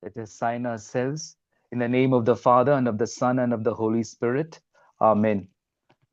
Let us sign ourselves in the name of the Father, and of the Son, and of the Holy Spirit. Amen.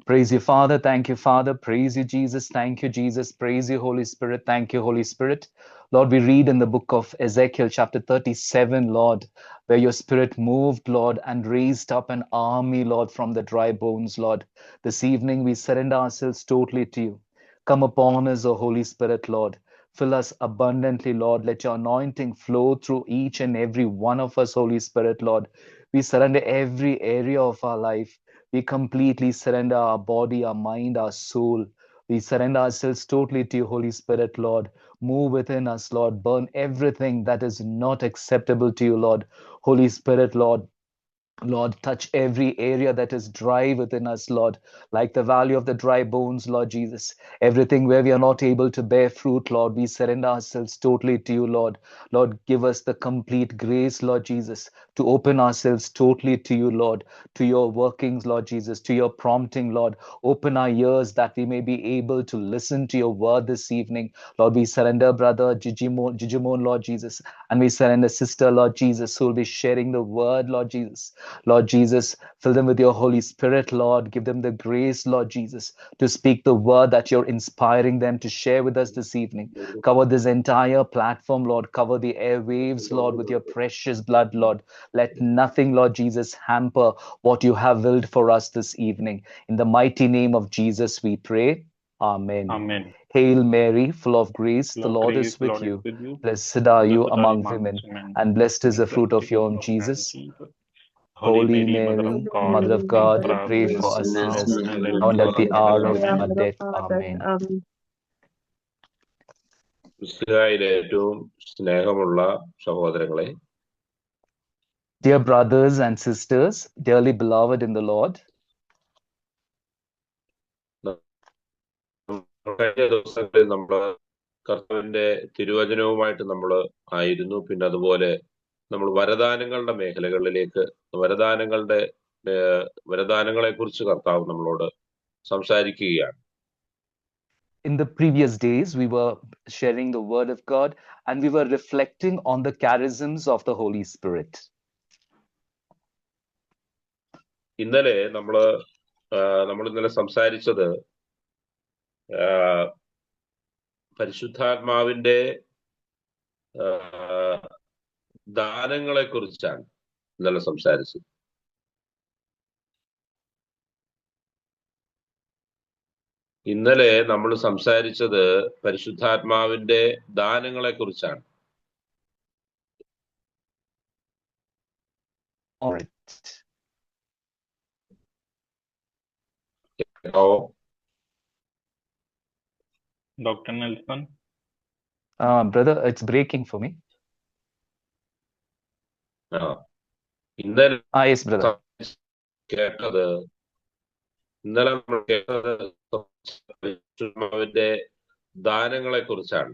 Praise you, Father. Thank you, Father. Praise you, Jesus. Thank you, Jesus. Praise you, Holy Spirit. Thank you, Holy Spirit. Lord, we read in the book of Ezekiel, chapter 37, Lord, where your Spirit moved, Lord, and raised up an army, Lord, from the dry bones, Lord. This evening, we surrender ourselves totally to you. Come upon us, O Holy Spirit, Lord. Fill us abundantly, Lord. Let your anointing flow through each and every one of us, Holy Spirit, Lord. We surrender every area of our life. We completely surrender our body, our mind, our soul. We surrender ourselves totally to you, Holy Spirit, Lord. Move within us, Lord. Burn everything that is not acceptable to you, Lord. Holy Spirit, Lord. Lord, touch every area that is dry within us, Lord, like the valley of the dry bones, Lord Jesus. Everything where we are not able to bear fruit, Lord, we surrender ourselves totally to you, Lord. Lord, give us the complete grace, Lord Jesus, to open ourselves totally to you, Lord, to your workings, Lord Jesus, to your prompting, Lord. Open our ears that we may be able to listen to your word this evening. Lord, we surrender Brother Jijimon, Lord Jesus, and we surrender Sister, Lord Jesus, who will be sharing the word, Lord Jesus. Lord Jesus, fill them with your Holy Spirit, Lord. Give them the grace, Lord Jesus, to speak the word that you're inspiring them to share with us this evening. Cover this entire platform, Lord. Cover the airwaves, Lord, with your precious blood, Lord. Let nothing, Lord Jesus, hamper what you have willed for us this evening. In the mighty name of Jesus, we pray. Amen. Amen. Hail Mary, full of grace, Full the of Lord grace, is the with Lord is you. with you. Blessed are you Blessed are you among women, amongst women, and blessed is the and fruit blessed of is the your womb, fruit of your womb, Jesus. Jesus. Holy Holy Mary, Mother Mary, of God, Mother of pray God, for us pray for sinners us now sinners, and at now the and at hour the of our death. hour of Amen. our death. Amen. ക്രിസ്തുവിലെ ഏറ്റവും സ്നേഹമുള്ള സഹോദരങ്ങളെ, Dear brothers and sisters, dearly beloved in the Lord, കഴിഞ്ഞ ദിവസങ്ങളിൽ നമ്മൾ കർത്താവിന്റെ തിരുവചനവുമായിട്ട് നമ്മൾ ആയിരുന്നു. പിന്നെ അതുപോലെ നമ്മൾ വരദാനങ്ങളുടെ മേഖലകളിലേക്ക് വരദാനങ്ങളെ കുറിച്ച് കർത്താവ് നമ്മളോട് സംസാരിക്കുകയാണ്. in the previous days, we were sharing the word of God and we were reflecting on the charisms of the Holy Spirit. ഇന്നലെ നമ്മൾ ഇന്നലെ സംസാരിച്ചത് പരിശുദ്ധാത്മാവിന്റെ ദാനങ്ങളെ കുറിച്ചാണ് ഇന്നലെ സംസാരിച്ചത്. ഇന്നലെ നമ്മൾ സംസാരിച്ചത് പരിശുദ്ധാത്മാവിന്റെ ദാനങ്ങളെ കുറിച്ചാണ്. Dr. Nelson. Brother, it's breaking for me. ഇന്നലെ Yes, brother. ഇന്നലെ നമ്മൾ കേട്ടത് പരിശുദ്ധാത്മാവിന്റെ ദാനങ്ങളെ കുറിച്ചാണ്.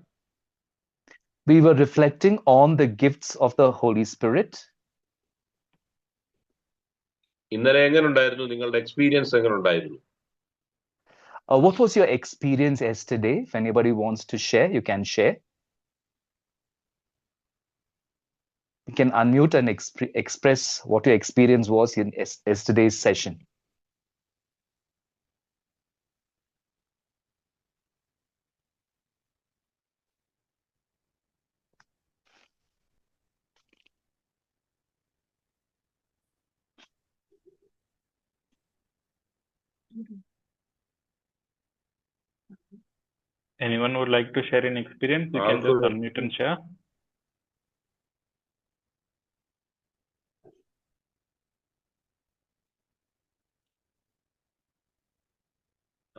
We were reflecting on the gifts of the Holy Spirit. ഇന്നലെ എങ്ങനെ ഉണ്ടായിരുന്നു? നിങ്ങളുടെ എക്സ്പീരിയൻസ് എങ്ങനെ ഉണ്ടായിരുന്നു? What was your experience yesterday? If anybody wants to share, you can share. You can unmute and express what your experience was in yesterday's session. Anyone would like to share an experience? You can just unmute and share.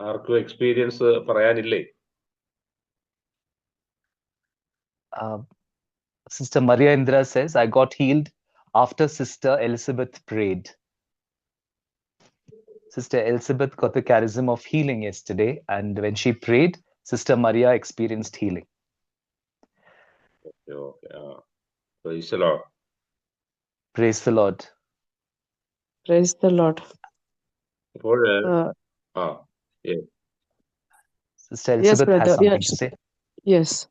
ആർക്കും experience പറയാനില്ലേ? Sister Maria Indra says, I got healed after Sister Elizabeth prayed. Sister Elizabeth got the charism of healing yesterday, and when she prayed, Sister Maria experienced healing. Praise the Lord. Praise the Lord. Praise the Lord. Sister Elizabeth has something to say. Yes.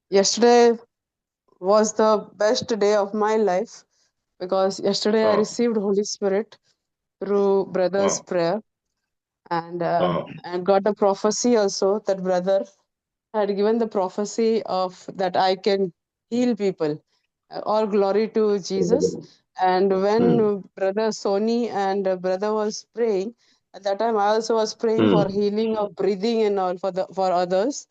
Yesterday, was the best day of my life because yesterday I received Holy Spirit through brother's prayer and got a prophecy also that brother had given the prophecy of that I can heal people. All glory to Jesus. And when brother Sony and brother was praying, at that time I also was praying for healing of breathing and all for others.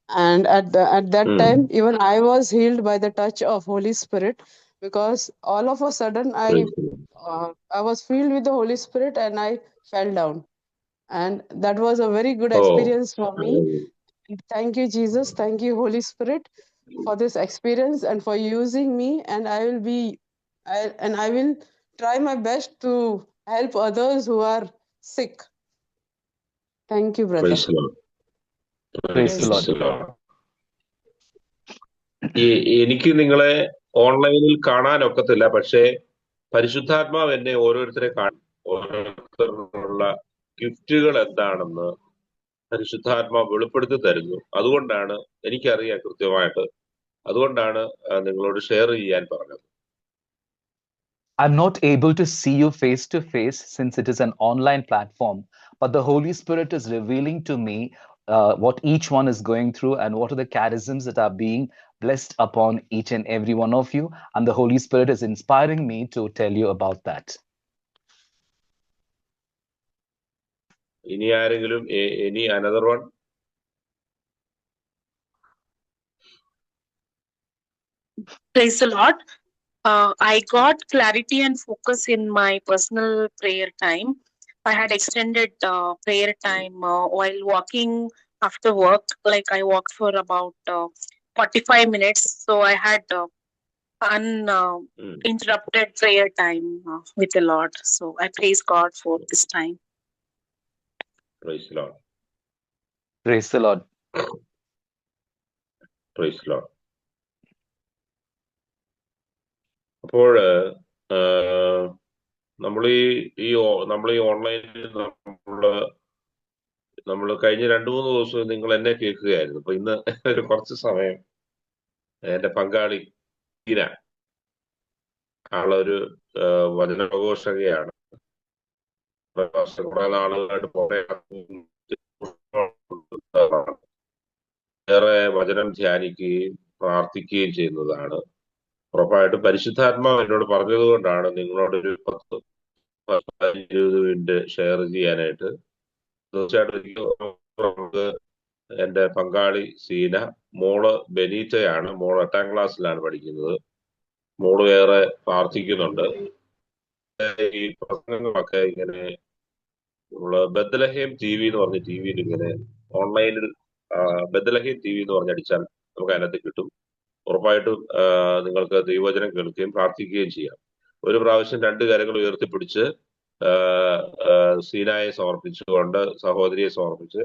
And at that time, even I was healed by the touch of Holy Spirit because all of a sudden I was filled with the Holy Spirit and I fell down. And that was a very good experience for me. Thank you, Jesus. Thank you, Holy Spirit, for this experience and for using me. And I will try my best to help others who are sick. Thank you, brother. Praise the Lord. Praise the Lord. എനിക്ക് നിങ്ങളെ ഓൺലൈനിൽ കാണാൻ ഒക്കത്തില്ല, പക്ഷേ പരിശുദ്ധാത്മാവ് എന്നെ ഓരോരുത്തരെ ഓരോരുത്തർക്കുള്ള ഗിഫ്റ്റുകൾ എന്താണെന്ന് പരിശുദ്ധാത്മാവ് വെളിപ്പെടുത്തി തരുന്നു. അതുകൊണ്ടാണ് എനിക്കറിയാം കൃത്യമായിട്ട്. അതുകൊണ്ടാണ് നിങ്ങളോട് ഷെയർ ചെയ്യാൻ പറഞ്ഞത്. I'm not able to see you face to face since it is an online platform, but the Holy Spirit is revealing to me what each one is going through and what are the charisms that are being blessed upon each and every one of you. And the Holy Spirit is inspiring me to tell you about that. ഇനി ആരെങ്കിലും any another one? Praise the Lord. I got clarity and focus in my personal prayer time. I had extended prayer time while walking after work. Like I walked for about 45 minutes. So I had uninterrupted prayer time with the Lord. So I praise God for this time. Praise the Lord. Praise the Lord. Praise the Lord. അപ്പോൾ നമ്മൾ ഈ ഓൺലൈനിൽ നമ്മൾ കഴിഞ്ഞ 2-3 ദിവസം നിങ്ങൾ എന്നെ കേൾക്കുകയായിരുന്നു. അപ്പൊ ഇന്ന് ഒരു കുറച്ച് സമയം എന്റെ പങ്കാളി ഈന ആളൊരു വചനഘോഷകയാണ്. കുറെ നാളുകളായിട്ട് ഏറെ വചനം ധ്യാനിക്കുകയും പ്രാർത്ഥിക്കുകയും ചെയ്യുന്നതാണ്. ഉറപ്പായിട്ടും പരിശുദ്ധാത്മാവ് എന്നോട് പറഞ്ഞത് കൊണ്ടാണ് നിങ്ങളോടൊരു 10-20 മിനിറ്റ് ഷെയർ ചെയ്യാനായിട്ട്. തീർച്ചയായിട്ടും നമുക്ക് എന്റെ പങ്കാളി സീന, മോള് ബെനീറ്റയാണ്. മോള് 8ാം ക്ലാസ്സിലാണ് പഠിക്കുന്നത്. മോള് വേറെ പ്രാർത്ഥിക്കുന്നുണ്ട്. ഈ പ്രസംഗങ്ങളൊക്കെ ഇങ്ങനെ നമ്മള് ബethlehem TV എന്ന് പറഞ്ഞ ടിവിയിൽ ഇങ്ങനെ ഓൺലൈനിൽ ബethlehem TV എന്ന് പറഞ്ഞടിച്ചാൽ നമുക്ക് അതിനകത്ത് കിട്ടും. ഉറപ്പായിട്ടും നിങ്ങൾക്ക് ദൈവവചനം കേൾക്കുകയും പ്രാർത്ഥിക്കുകയും ചെയ്യാം. ഒരു പ്രാവശ്യം 2 കരങ്ങൾ ഉയർത്തിപ്പിടിച്ച് സീനായെ സമർപ്പിച്ചുകൊണ്ട് സഹോദരിയെ സമർപ്പിച്ച്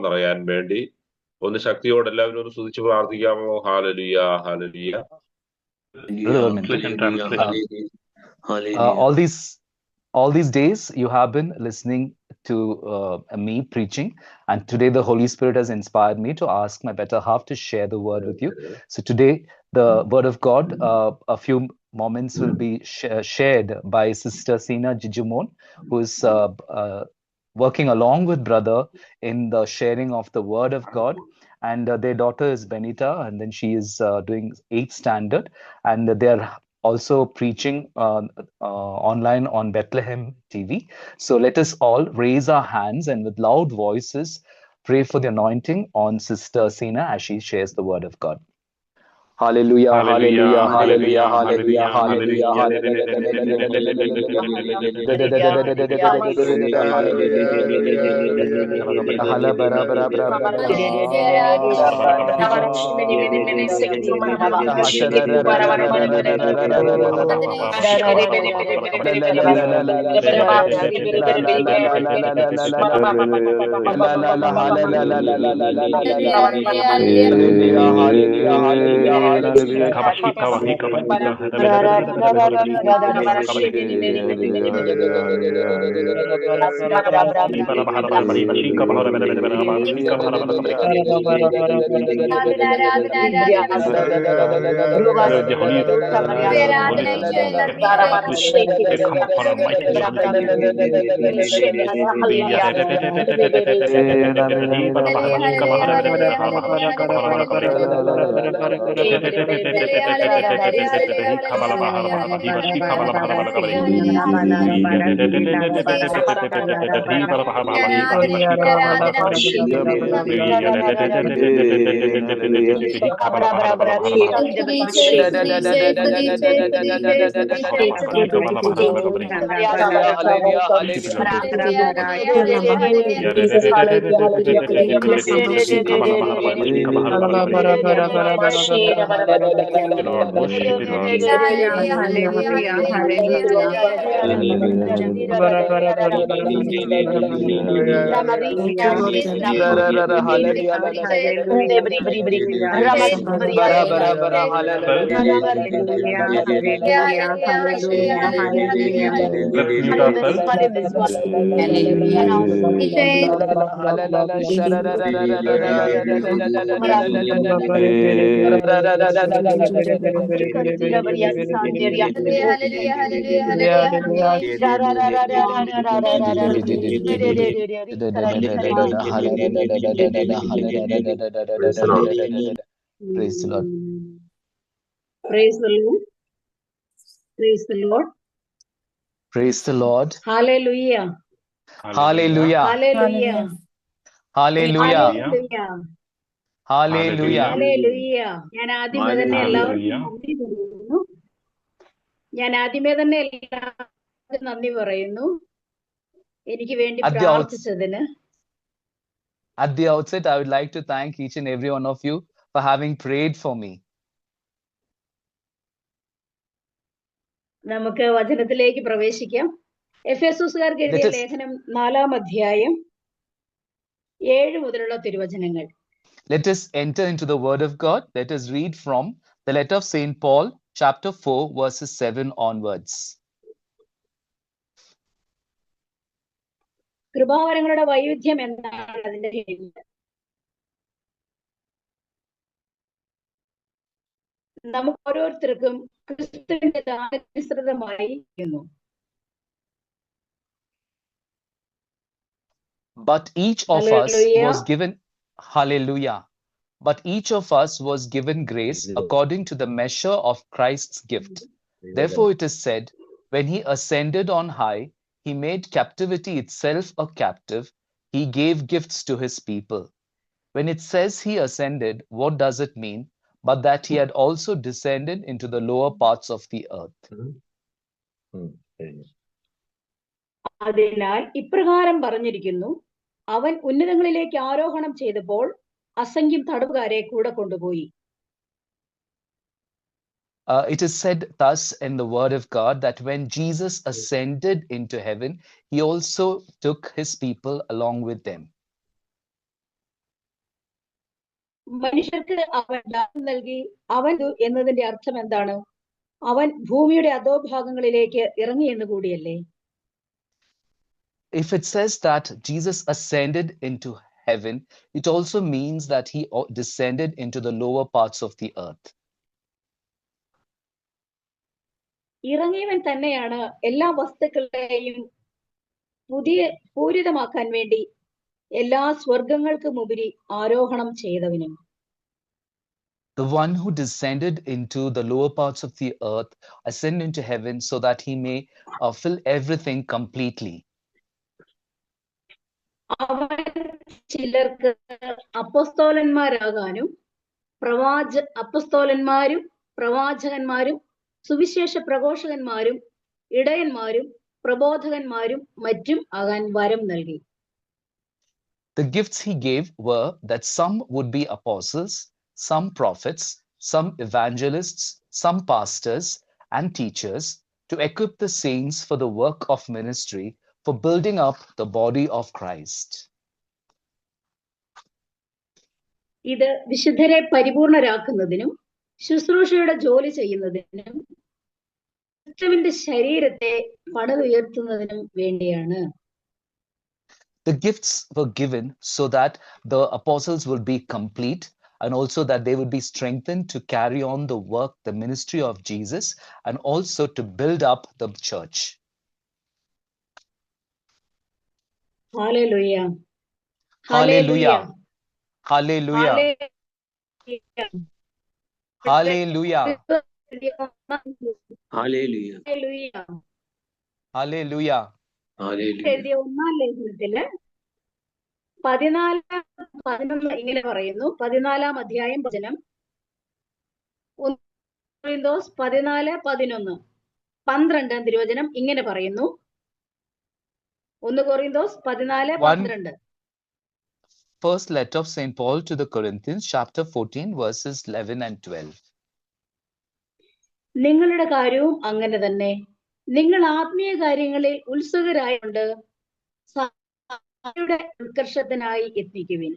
നിറയാൻ വേണ്ടി ഒന്ന് ശക്തിയോടെ എല്ലാവരും ഒന്ന് സ്തുതിച്ച് പ്രാർത്ഥിക്കാമോ? Hallelujah, hallelujah. All these days you have been listening to me preaching, and today the Holy Spirit has inspired me to ask my better half to share the word with you. So today the word of God, a few moments will be shared by Sister Sina Jijumon, who is working along with brother in the sharing of the word of God. And their daughter is Benita, and then she is doing 8th standard, and they are also preaching online on Bethlehem TV. So let us all raise our hands and with loud voices pray for the anointing on Sister Sina as she shares the word of God. Hallelujah, hallelujah, hallelujah, hallelujah, hallelujah, hallelujah, hallelujah, Praise the Lord. Praise the Lord. Praise the Lord. Praise the Lord. Hallelujah. Hallelujah. Hallelujah. Hallelujah. Hallelujah. Hallelujah. Hallelujah. ഞാൻ ആദ്യമേ തന്നെ എല്ലാവർക്കും നന്ദി പറയുന്നു എനിക്ക് വേണ്ടി പ്രാർത്ഥിച്ചതിന്. At the outset, I would like to thank each and every one of you for having prayed for me. നമുക്ക് വചനത്തിലേക്ക് പ്രവേശിക്കാം. എഫെസോസുകാർക്ക് എഴുതിയ ലേഖനം 4-ാം അധ്യായം 7 മുതലുള്ള തിരുവചനങ്ങൾ. Let us enter into the word of God. Let us read from the letter of St. Paul, chapter 4, verses 7 onwards. കൃപാവരങ്ങളുടെ വൈവിധ്യം എന്നാണ് അതിന്റെ പേര്. നമുക്ക് ഓരോരുത്തർക്കും ക്രിസ്തുവിന്റെ ദാനത്തിനനുസൃതമായിരിക്കുന്നു. But each of us was given, hallelujah. But each of us was given grace according to the measure of Christ's gift. Therefore it is said, when he ascended on high, he made captivity itself a captive. He gave gifts to his people. When it says he ascended, what does it mean? But that he had also descended into the lower parts of the earth. അതിനാൽ ഇപ്രകാരം പറഞ്ഞിരിക്കുന്നു, അവൻ ഉന്നതങ്ങളിലേക്ക് ആരോഹണം ചെയ്തപ്പോൾ അസംഖ്യം തടവുകാരെ കൂടെ കൊണ്ടുപോയി. It is said thus in the word of God that when Jesus ascended into heaven, he also took his people along with them. മനുഷ്യർക്ക് അവൻ ദാനം നൽകി. അവൻ എന്നതിന്റെ അർത്ഥം എന്താണ്? അവൻ ഭൂമിയുടെ അധോഭാഗങ്ങളിലേക്ക് ഇറങ്ങി എന്ന് കൂടിയല്ലേ? If it says that Jesus ascended into heaven, it also means that he descended into the lower parts of the earth. ഇറങ്ങിയവൻ തന്നെയാണ് എല്ലാ വസ്തുക്കളെയും പൂരിതമാക്കാൻ വേണ്ടി എല്ലാ സ്വർഗങ്ങൾക്കും ഉപരി ആരോഹണം ചെയ്തവനും. The one who descended into the lower parts of the earth ascended into heaven so that he may fill everything completely. അവൻ ചിലർക്ക് അപ്പോസ്തലന്മാരാകാനും അപ്പോസ്തലന്മാരും പ്രവാചകന്മാരും സുവിശേഷ പ്രഘോഷകന്മാരും ഇടയന്മാരും പ്രബോധകന്മാരും മറ്റും ആകാൻ വരം നൽകി. The gifts he gave were that some would be apostles, some prophets, some evangelists, some pastors and teachers, to equip the saints for the work of ministry, for building up the body of Christ. ഇത് വിശുദ്ധരെ പരിപൂർണരാക്കുന്നതിനും ശുശ്രൂഷയുടെ ജോലി ചെയ്യുന്നതിനും ക്രിസ്തുവിന്റെ ശരീരത്തെ പണിതുയർത്തുന്നതിനും വേണ്ടിയാണ്. The gifts were given so that the apostles will be complete and also that they would be strengthened to carry on the work, the ministry of Jesus, and also to build up the church. Hallelujah. Hallelujah. Hallelujah. Hallelujah. Hallelujah. Hallelujah. Hallelujah. Hallelujah. എഴുതിയ 1-ാം ലേഖനത്തില് 14-11 ഇങ്ങനെ പറയുന്നു. 14-ാം അധ്യായം വചനം 1 കൊരിന്തോസ് 14:11 12 തിരുവചനം ഇങ്ങനെ പറയുന്നു. 1 കൊരിന്തോസ് 14:12. First letter of St. Paul to the Corinthians, chapter 14, verses 11 and 12. നിങ്ങളുടെ കാര്യവും അങ്ങനെ തന്നെ. നിങ്ങൾ ആത്മീയ കാര്യങ്ങളിൽ ഉത്സുകരായുണ്ട് സഭയുടെ ഉത്കർഷത്തിനായി യത്നിക്കുവിൻ.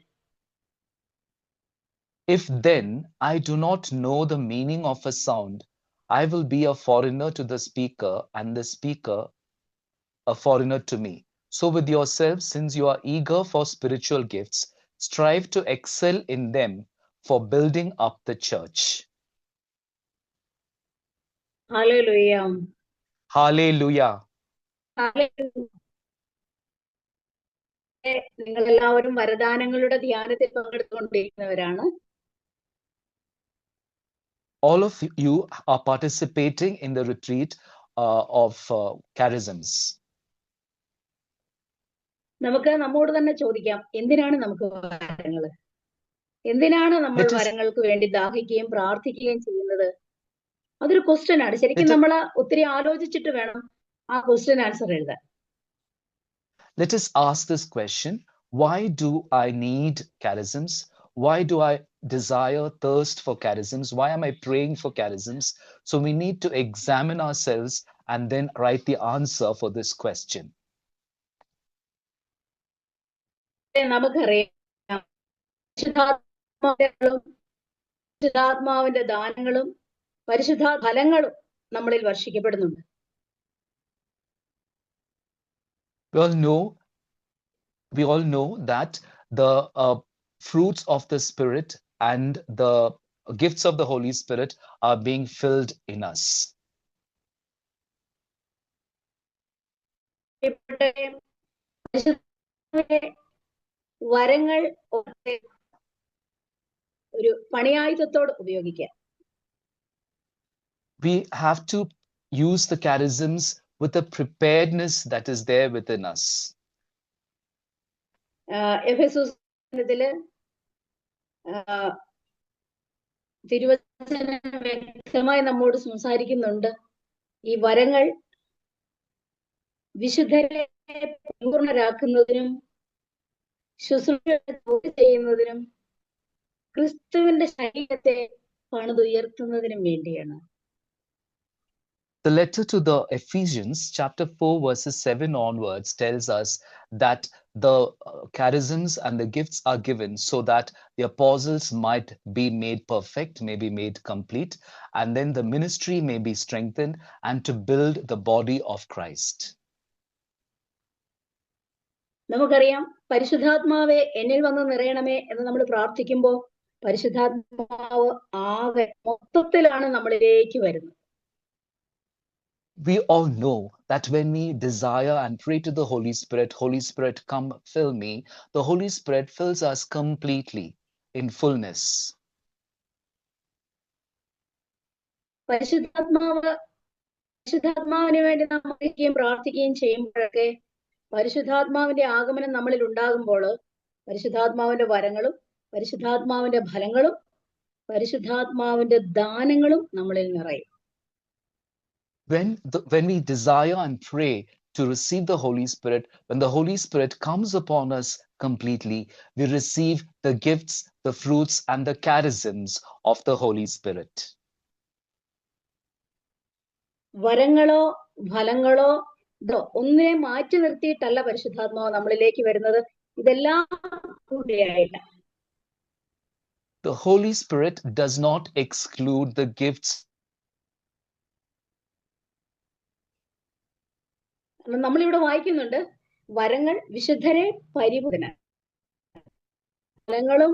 If then I do not know the meaning of a sound, I will be a foreigner to the speaker, and the speaker a foreigner to me. So with yourselves, since you are eager for spiritual gifts, strive to excel in them for building up the church. Hallelujah. Hallelujah. നിങ്ങൾ എല്ലാവരും വരദാനങ്ങളുടെ ധ്യാനത്തിൽ പങ്കെടുത്തുകൊണ്ടിരിക്കുന്നവരാണ്. All of you are participating in the retreat of charisms. നമുക്ക് നമ്മോട് തന്നെ ചോദിക്കാം, എന്തിനാണ് നമുക്ക് വരങ്ങള്? എന്തിനാണ് നമ്മൾ വരങ്ങൾക്ക് വേണ്ടി ദാഹിക്കുകയും പ്രാർത്ഥിക്കുകയും ചെയ്യുന്നത്? അതൊരു ക്വസ്റ്റ്യൻ ആണ്. ശരിക്കും നമ്മൾ ഒത്തിരി ആലോചിച്ചിട്ട് വേണം ആ ക്വസ്റ്റ്യൻ ആൻസർ എഴുതാൻ. Let us ask this question: why do I need charisms? Why do I desire, thirst for charisms? Why am I praying for charisms? So we need to examine ourselves and then write the answer for this question. നമുക്കറിയാം പരിശുദ്ധാത്മാവിന്റെ ദാനങ്ങളും പരിശുദ്ധ ഫലങ്ങളും നമ്മളിൽ വർഷിക്കപ്പെടുന്നുണ്ട്. We all know that the fruits of the Spirit and the gifts of the Holy Spirit are being filled in us. വരങ്ങൾ ഒരു പണിയായുധത്തോട് ഉപയോഗിക്കാം. We have to use the charisms with the preparedness that is there within us. എഫെസോസിലെ തിരുവചനം വ്യക്തമായി നമ്മോട് സംസാരിക്കുന്നുണ്ട്. ഈ വരങ്ങൾ വിശുദ്ധരെ പൂർണ്ണരാക്കുന്നതിനും ശുശ്രൂഷ ചെയ്യുന്നതിനും ക്രിസ്തുവിന്റെ ശരീരത്തെ പണിതുയർത്തുന്നതിനും വേണ്ടിയാണ്. The letter to the Ephesians, chapter 4, verses 7 onwards, tells us that the charisms and the gifts are given so that the apostles might be made perfect, may be made complete, and then the ministry may be strengthened and to build the body of Christ. നമുക്കറിയാം, പരിശുദ്ധാത്മാവെ എന്നിൽ വന്ന് നിറയണമേ എന്ന് നമ്മൾ പ്രാർത്ഥിക്കുമ്പോൾ പരിശുദ്ധാത്മാവ് ആകെ മൊത്തത്തിലാണ് നമ്മളിലേക്ക് വരുന്നത്. We all know that when we desire and pray to the Holy Spirit, come fill me, the Holy Spirit fills us completely in fullness. പരിശുദ്ധാത്മാവിന് വേണ്ടി നാം പ്രാർത്ഥിക്കുകയും ചെയ്യുമ്പോഴൊക്കെ പരിശുദ്ധാത്മാവിന്റെ ആഗമനം നമ്മളിൽ ഉണ്ടാകുമ്പോൾ പരിശുദ്ധാത്മാവിന്റെ വരങ്ങളും പരിശുദ്ധാത്മാവിന്റെ ഫലങ്ങളും പരിശുദ്ധാത്മാവിന്റെ ദാനങ്ങളും നമ്മളിൽ നിറയും. When we desire and pray to receive the Holy Spirit, when the Holy Spirit comes upon us completely, we receive the gifts, the fruits, and the charisms of the Holy Spirit. വരങ്ങളോ ഫലങ്ങളോ ഒന്നിനെ മാറ്റി നിർത്തിയിട്ടല്ല പരിശുദ്ധാത്മാവ് നമ്മളിലേക്ക് വരുന്നത്. ഇതെല്ലാം കൂടിയായില്ല. The Holy Spirit does not exclude the gifts. നമ്മളിവിടെ വായിക്കുന്നുണ്ട്, വരങ്ങൾ വിശുദ്ധരെ പരിപൂർണ. ഫലങ്ങളും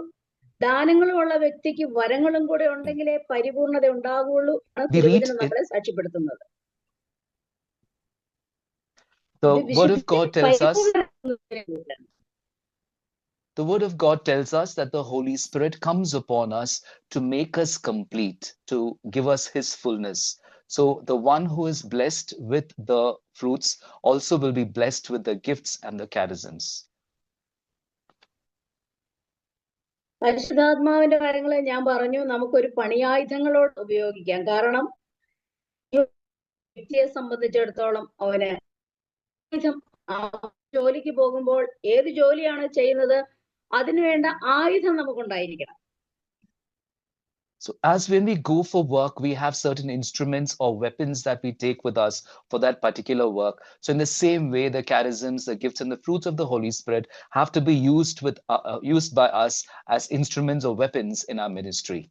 ദാനങ്ങളും ഉള്ള വ്യക്തിക്ക് വരങ്ങളും കൂടെ ഉണ്ടെങ്കിലേ പരിപൂർണത ഉണ്ടാകുള്ളൂ ആണ് തിരുവചനം നമ്മളെ സാക്ഷ്യപ്പെടുത്തുന്നത്. The word of God tells us. The word of God tells us that the Holy Spirit comes upon us to make us complete, to give us his fullness. So the one who is blessed with the fruits also will be blessed with the gifts and the charisms. പരിശുദ്ധാത്മാവിന്റെ കാര്യങ്ങളെ ഞാൻ പറഞ്ഞു, നമുക്കൊരു പണിയായുധങ്ങളോട് ഉപയോഗിക്കാം. കാരണം വ്യക്തിയെ സംബന്ധിച്ചിടത്തോളം അവന് ജോലിക്ക് പോകുമ്പോൾ ഏത് ജോലിയാണ് ചെയ്യുന്നത് അതിനുവേണ്ട ആയുധം നമുക്കുണ്ടായിരിക്കണം. So as when we go for work, we have certain instruments or weapons that we take with us for that particular work. So in the same way, the charisms, the gifts and the fruits of the Holy Spirit have to be used by us as instruments or weapons in our ministry.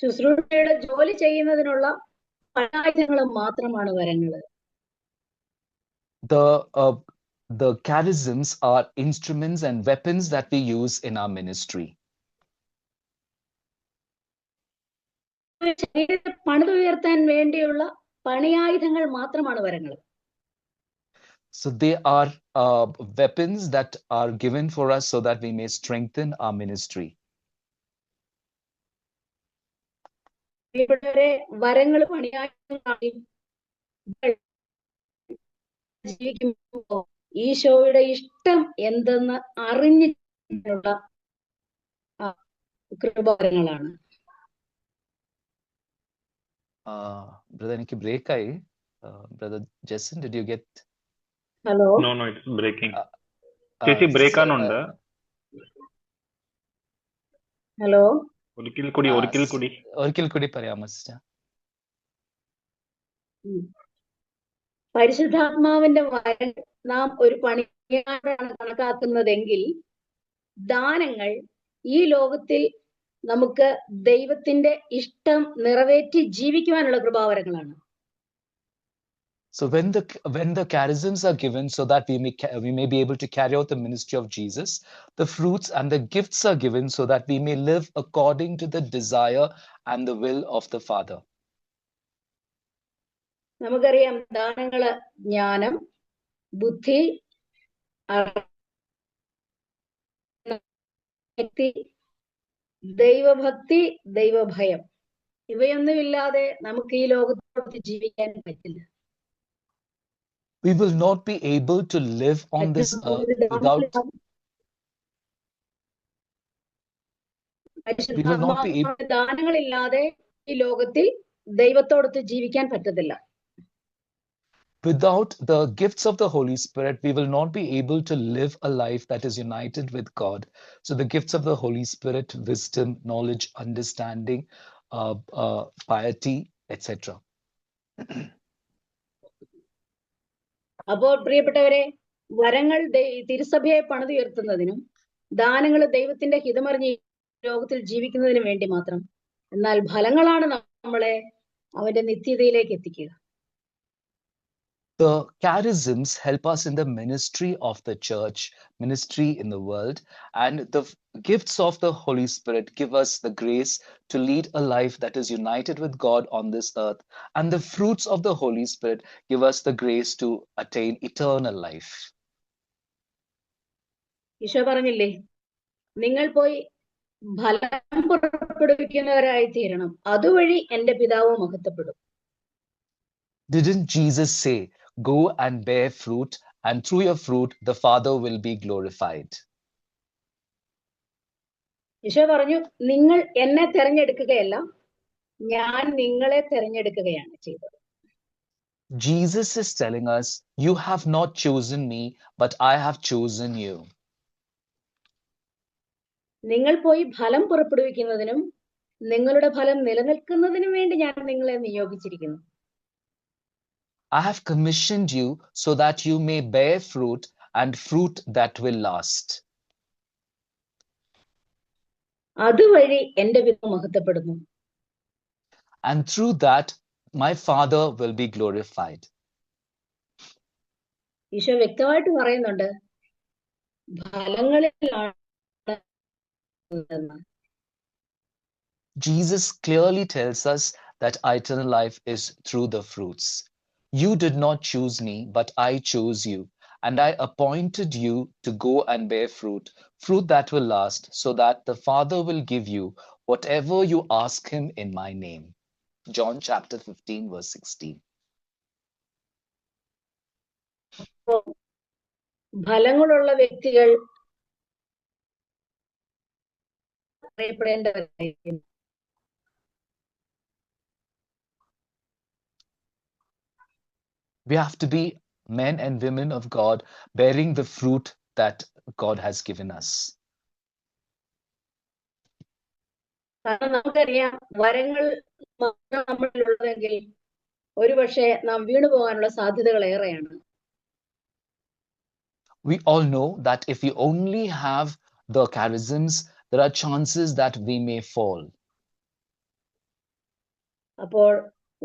ശുശ്രൂഷയുടെ ജോലി ചെയ്യുന്നതിനുള്ള പണിയായുധങ്ങൾ മാത്രമാണ് വരങ്ങള്. The charisms are instruments and weapons that we use in our ministry. പണിതുയർത്താൻ വേണ്ടിയുള്ള പണിയായുധങ്ങൾ മാത്രമാണ് വരങ്ങൾ. So they are weapons that are given for us so that we may strengthen our ministry. ഇവിടെ വരങ്ങൾ പണിയായുധങ്ങളായി ജീവിക്കുമ്പോൾ ഈശോയുടെ ഇഷ്ടം എന്തെന്ന് അറിഞ്ഞിട്ടുള്ള കൃപവരങ്ങളാണ്. Brother, എനിക്ക് ബ്രേക്ക് ആയി. Brother Jason, did you get? Hello? No, it's breaking. ചേച്ചി ബ്രേക്ക് ആണുണ്ട്. ഹലോ, ഒരിക്കൽ കൂടി പറയാമോ സിസ്റ്റർ? പരിശുദ്ധാത്മാവിന്റെ വരം നാം ഒരു പണിയായിട്ടാണ് കണക്കാക്കുന്നതെങ്കിൽ ദാനങ്ങൾ ഈ ലോകത്തിൽ നമുക്ക് ദൈവത്തിന്റെ ഇഷ്ടം നിറവേറ്റി ജീവിക്കുവാനുള്ള കൃപാവരങ്ങളാണ്. So when the charisms are given so that we may be able to carry out the ministry of Jesus, the fruits and the gifts are given so that we may live according to the desire and the will of the Father. നമുക്കറിയാം, ദാനങ്ങള് ജ്ഞാനം, ബുദ്ധി, ദൈവഭക്തി, ദൈവഭയം, ഇവയൊന്നുമില്ലാതെ നമുക്ക് ഈ ലോകത്തോട് ജീവിക്കാൻ പറ്റില്ല. We will not be able to live on this earth without. We will not be able. ദാനങ്ങളില്ലാതെ ഈ ലോകത്തിൽ ദൈവത്തോടൊത്ത് ജീവിക്കാൻ പറ്റത്തില്ല. Without the gifts of the Holy Spirit, we will not be able to live a life that is united with God. So the gifts of the Holy Spirit, wisdom, knowledge, understanding, piety, etc. അപ്പോൾ പ്രിയപ്പെട്ടവരെ, വരങ്ങൾ തിരുസഭയെ പണിതുയർത്തുന്നതിനും ദാനങ്ങൾ ദൈവത്തിന്റെ ഹിതമറിഞ്ഞ് ലോകത്തിൽ ജീവിക്കുന്നതിനും വേണ്ടി മാത്രം. എന്നാൽ ഫലങ്ങളാണ് നമ്മളെ അവന്റെ നിത്യതയിലേക്ക് എത്തിക്കുക. The charisms help us in the ministry of the church, ministry in the world, and the gifts of the Holy Spirit give us the grace to lead a life that is united with God on this earth, and the fruits of the Holy Spirit give us the grace to attain eternal life. Isho പറഞ്ഞില്ലേ, നിങ്ങൾ പോയി ഫലം പുറപ്പെടുവിക്കുന്നവരായി തീരണം, അതുവഴി എന്റെ പിതാവ് മഹത്വപ്പെടും. Didn't Jesus say, go and bear fruit, and through your fruit the Father will be glorified? Isho പറഞ്ഞു, നിങ്ങൾ എന്നെ തെരഞ്ഞെടുക്കുകയല്ല, ഞാൻ നിങ്ങളെ തെരഞ്ഞെടുക്കുകയാണ് ചെയ്തത്. Jesus is telling us, you have not chosen me, but I have chosen you. നിങ്ങൾ പോയി ഫലം പുറപ്പെടുവിക്കുന്നതിനും നിങ്ങളുടെ ഫലം നിലനിൽക്കുന്നതിനും വേണ്ടി ഞാൻ നിങ്ങളെ നിയോഗിച്ചിരിക്കുന്നു. I have commissioned you so that you may bear fruit and fruit that will last. അതുവഴി എന്റെ പിതാവ് മഹത്വപ്പെടുന്നു. And through that, my Father will be glorified. Isho വ്യക്തമായിട്ട് പറയുന്നുണ്ട്, ഫലങ്ങളിലാണ്. Jesus clearly tells us that eternal life is through the fruits. You did not choose me, but I chose you, and I appointed you to go and bear fruit, fruit that will last, so that the Father will give you whatever you ask him in my name. John chapter 15, verse 16. ഫലങ്ങളുള്ള വ്യക്തികൾ അറിയപ്പെടേണ്ടവരായിരിക്കും. We have to be men and women of God, bearing the fruit that God has given us. കാരണം നമുക്കറിയാം, വരങ്ങൾ നമ്മളിലുള്ളതെങ്കിൽ ഒരുപക്ഷെ നാം വീണുപോകാനുള്ള സാധ്യതകൾ ഏറെയാണ്. We all know that if we only have the charisms, there are chances that we may fall. അപ്പോൾ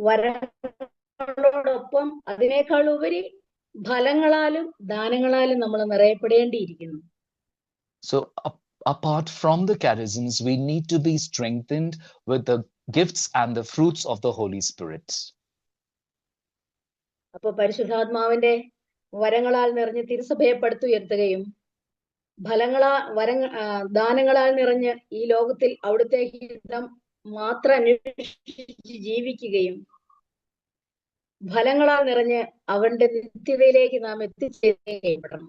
വരങ്ങളോടൊപ്പം അതിനേക്കാൾ ഉപരി ഫലങ്ങളാലും ദാനങ്ങളാലും നമ്മൾ നിറയപ്പെടേണ്ടിയിരിക്കുന്നു. So apart from the charisms, we need to be strengthened with the gifts and the fruits of the Holy Spirit. അപ്പൊ പരിശുദ്ധാത്മാവിന്റെ വരങ്ങളാൽ നിറഞ്ഞ് തിരുസഭയെ പടുത്തുയർത്തുകയും ദാനങ്ങളാൽ നിറഞ്ഞ് ഈ ലോകത്തിൽ അവിടുത്തെ ഹിതം മാത്രം അന്വേഷിച്ച് ജീവിക്കുകയും ഫലങ്ങളാൽ നിറഞ്ഞ് അവന്റെ നിത്യതയിലേക്ക് നാം എത്തിച്ചേരണം.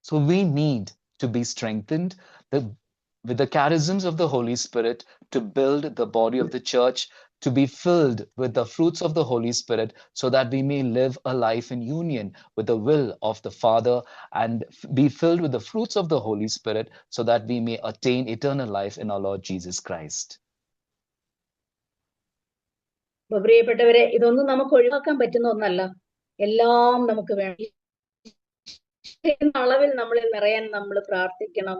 So we need to be strengthened with the charisms of the Holy Spirit to build the body of the church, to be filled with the fruits of the Holy Spirit, so that we may live a life in union with the will of the Father, and be filled with the fruits of the Holy Spirit, so that we may attain eternal life in our Lord Jesus Christ. പ്രിയപ്പെട്ടവരെ, ഇതൊന്നും നമുക്ക് ഒഴിവാക്കാൻ പറ്റുന്ന ഒന്നല്ല. എല്ലാം നമുക്ക് വേണം. അളവിൽ നമ്മളിൽ നിറയാൻ നമ്മൾ പ്രാർത്ഥിക്കണം.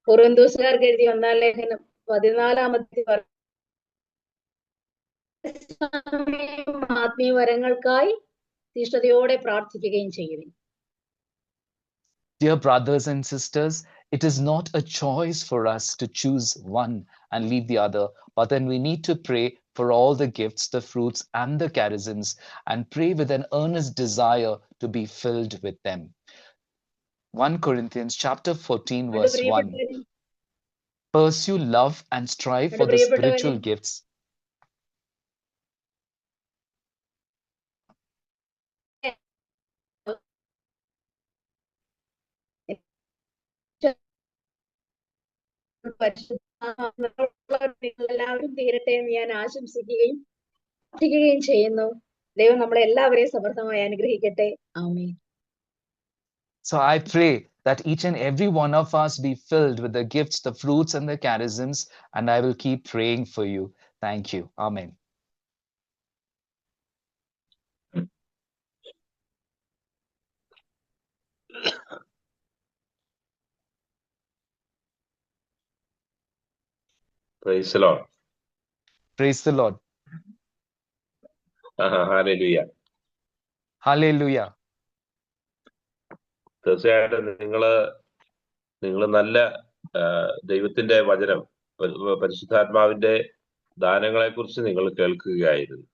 കൊറിന്തോസുകാർക്ക് എഴുതിയ 1-ാം ലേഖനം 14-ാമത്തെ ആത്മീയ വരങ്ങൾക്കായി തീഷ്ണതയോടെ പ്രാർത്ഥിക്കുകയും ചെയ്യുവിൻ. Dear brothers and sisters, it is not a choice for us to choose one and leave the other, but then we need to pray for all the gifts, the fruits, and the charisms, and pray with an earnest desire to be filled with them. 1 Corinthians chapter 14, verse 1. Pursue love and strive for the spiritual gifts. എല്ലാവരും തീരട്ടെ എന്ന് ഞാൻ ആശംസിക്കുകയും ചെയ്യുന്നു. ദൈവം നമ്മളെ എല്ലാവരെയും സമൃദ്ധമായി അനുഗ്രഹിക്കട്ടെ. ആമേൻ. So I pray that each and every one of us be filled with the gifts, the fruits, and the charisms, and I will keep praying for you. Thank you. Amen. Praise the Lord. Praise the Lord. Hallelujah. Hallelujah. തീർച്ചയായിട്ടും നിങ്ങൾ നല്ല ദൈവത്തിന്റെ വചനം, പരിശുദ്ധാത്മാവിന്റെ ദാനങ്ങളെ കുറിച്ച് നിങ്ങൾ കേൾക്കുകയായിരുന്നു.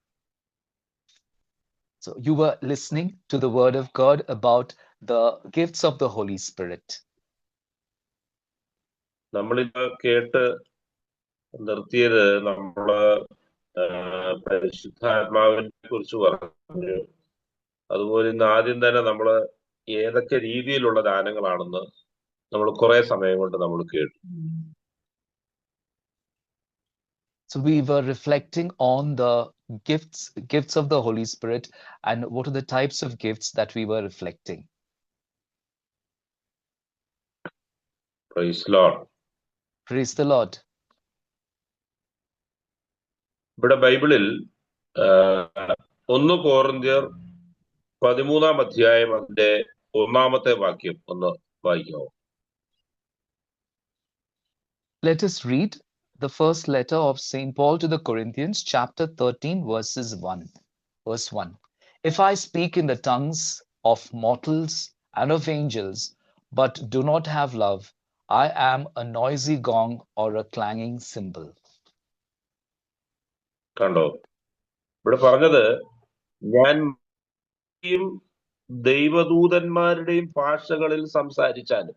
So you were listening to the word of God about the gifts of the Holy Spirit. നമ്മളിത് കേട്ട് നിർത്തിയത് നമ്മള് പരിശുദ്ധാത്മാവിനെ കുറിച്ച് പറഞ്ഞു. അതുപോലെ ഇന്ന് ആദ്യം തന്നെ നമ്മള് ഏതൊക്കെ രീതിയിലുള്ള ദാനങ്ങളാണെന്ന് നമ്മൾ കുറെ സമയം കൊണ്ട് നമ്മൾ കേട്ടു. So we were reflecting on the gifts of the Holy Spirit, and what are the types of gifts that we were reflecting. Praise the Lord. Praise the Lord. ഇവിടെ ബൈബിളിൽ 1 കൊരിന്ത്യർ 13-ാം അധ്യായം അതിന്റെ 1-ാമത്തെ വാക്യം ഒന്ന് വായിക്കാമോ? Let us read the first letter of St. Paul to the Corinthians, chapter 13, verses 1. Verse 1. If I speak in the tongues of mortals and of angels, but do not have love, I am a noisy gong or a clanging cymbal. കണ്ടോ? ഇവിടെ പറഞ്ഞത്, ഞാൻ ദൈവദൂതന്മാരുടെയും ഭാഷകളിൽ സംസാരിച്ചാലും.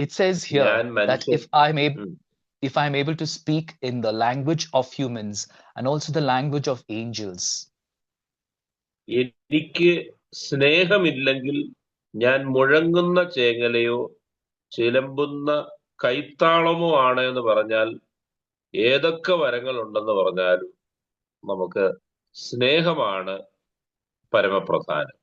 It says here that if I'm able to speak in the language of humans and also the language of angels, എനിക്ക് സ്നേഹമില്ലെങ്കിൽ ഞാൻ മുഴങ്ങുന്ന ചേങ്ങലയോ ചിലമ്പുന്ന കൈത്താളമോ ആണ് എന്ന് പറഞ്ഞാൽ, ഏതൊക്കെ വരങ്ങൾ ഉണ്ടെന്ന് പറഞ്ഞാലും നമുക്ക് സ്നേഹമാണ് പരമപ്രധാനം.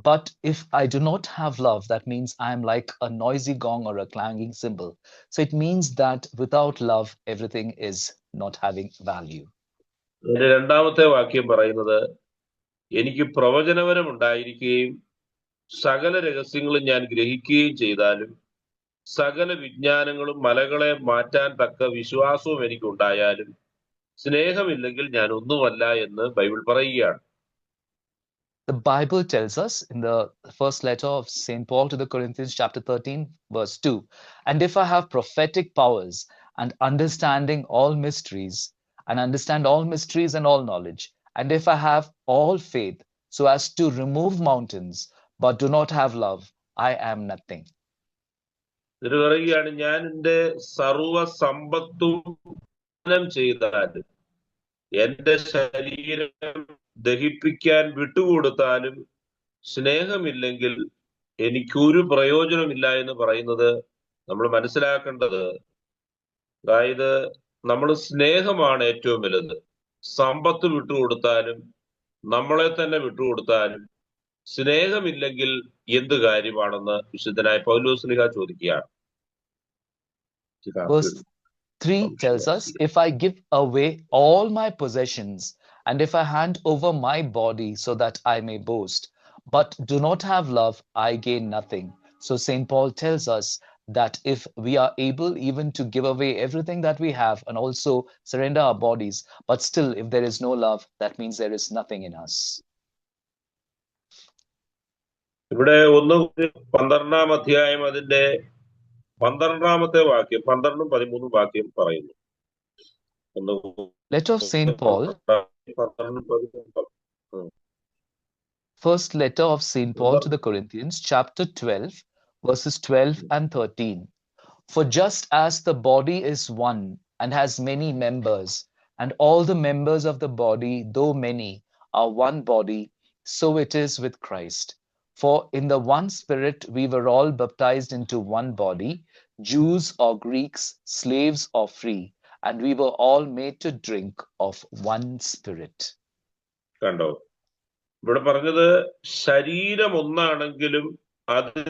But if I do not have love, that means I am like a noisy gong or a clanging cymbal. So it means that without love, everything is not having value. രണ്ടാമത്തെ വാക്യം പറയുന്നത്, എനിക്ക് പ്രവചനപരം ഉണ്ടായിരിക്കുകയും സകല രഹസ്യങ്ങളും ഞാൻ ഗ്രഹിക്കുകയും ചെയ്താലും സകല വിജ്ഞാനങ്ങളും മലകളെ മാറ്റാൻ തക്ക വിശ്വാസവും എനിക്കുണ്ടായാലും സ്നേഹമില്ലെങ്കിൽ ഞാൻ ഒന്നുമല്ല എന്ന് ബൈബിൾ പറയുകയാണ്. The Bible tells us in the first letter of St. Paul to the Corinthians, chapter 13, verse 2, and if I have prophetic powers and understanding all mysteries, and understand all mysteries and all knowledge, and if I have all faith so as to remove mountains, but do not have love, I am nothing. ഇത് പറയുകയാണ്, ഞാൻ എൻ്റെ സർവ സമ്പത്തും ചെയ്താലും എന്റെ ശരീരം ദഹിപ്പിക്കാൻ വിട്ടുകൊടുത്താലും സ്നേഹമില്ലെങ്കിൽ എനിക്കൊരു പ്രയോജനമില്ല എന്ന് പറയുന്നത് നമ്മൾ മനസ്സിലാക്കേണ്ടത്. അതായത് നമ്മൾ സ്നേഹമാണ് ഏറ്റവും വലുത്. സമ്പത്ത് വിട്ടുകൊടുത്താലും നമ്മളെ തന്നെ വിട്ടുകൊടുത്താലും സ്നേഹമില്ലെങ്കിൽ എന്ത് കാര്യമാണെന്ന് വിശുദ്ധനായ പൗലോസ്ലീഹ ചോദിക്കുകയാണ്. Verse 3 tells us, if I give away all my possessions and if I hand over my body so that I may boast, but do not have love, I gain nothing. So St. Paul tells us that if we are able even to give away everything that we have and also surrender our bodies, but still if there is no love, that means there is nothing in us. ഇവിടെ 1-12 അധ്യായം അതിന്റെ 12-ാമത്തെ വാക്യം 12-13 വാക്യം പറയുന്നു. Letter of St. Paul, first letter of St. Paul to the Corinthians, chapter 12, verses 12 and 13. For just as the body is one and has many members, and all the members of the body, though many, are one body, so it is with Christ. For in the one Spirit we were all baptized into one body, Jews or Greeks, slaves or free, and we were all made to drink of one Spirit. കണ്ടോ? ഇവിടെ പറഞ്ഞത് ശരീരം ഒന്നാണെങ്കിലും അത്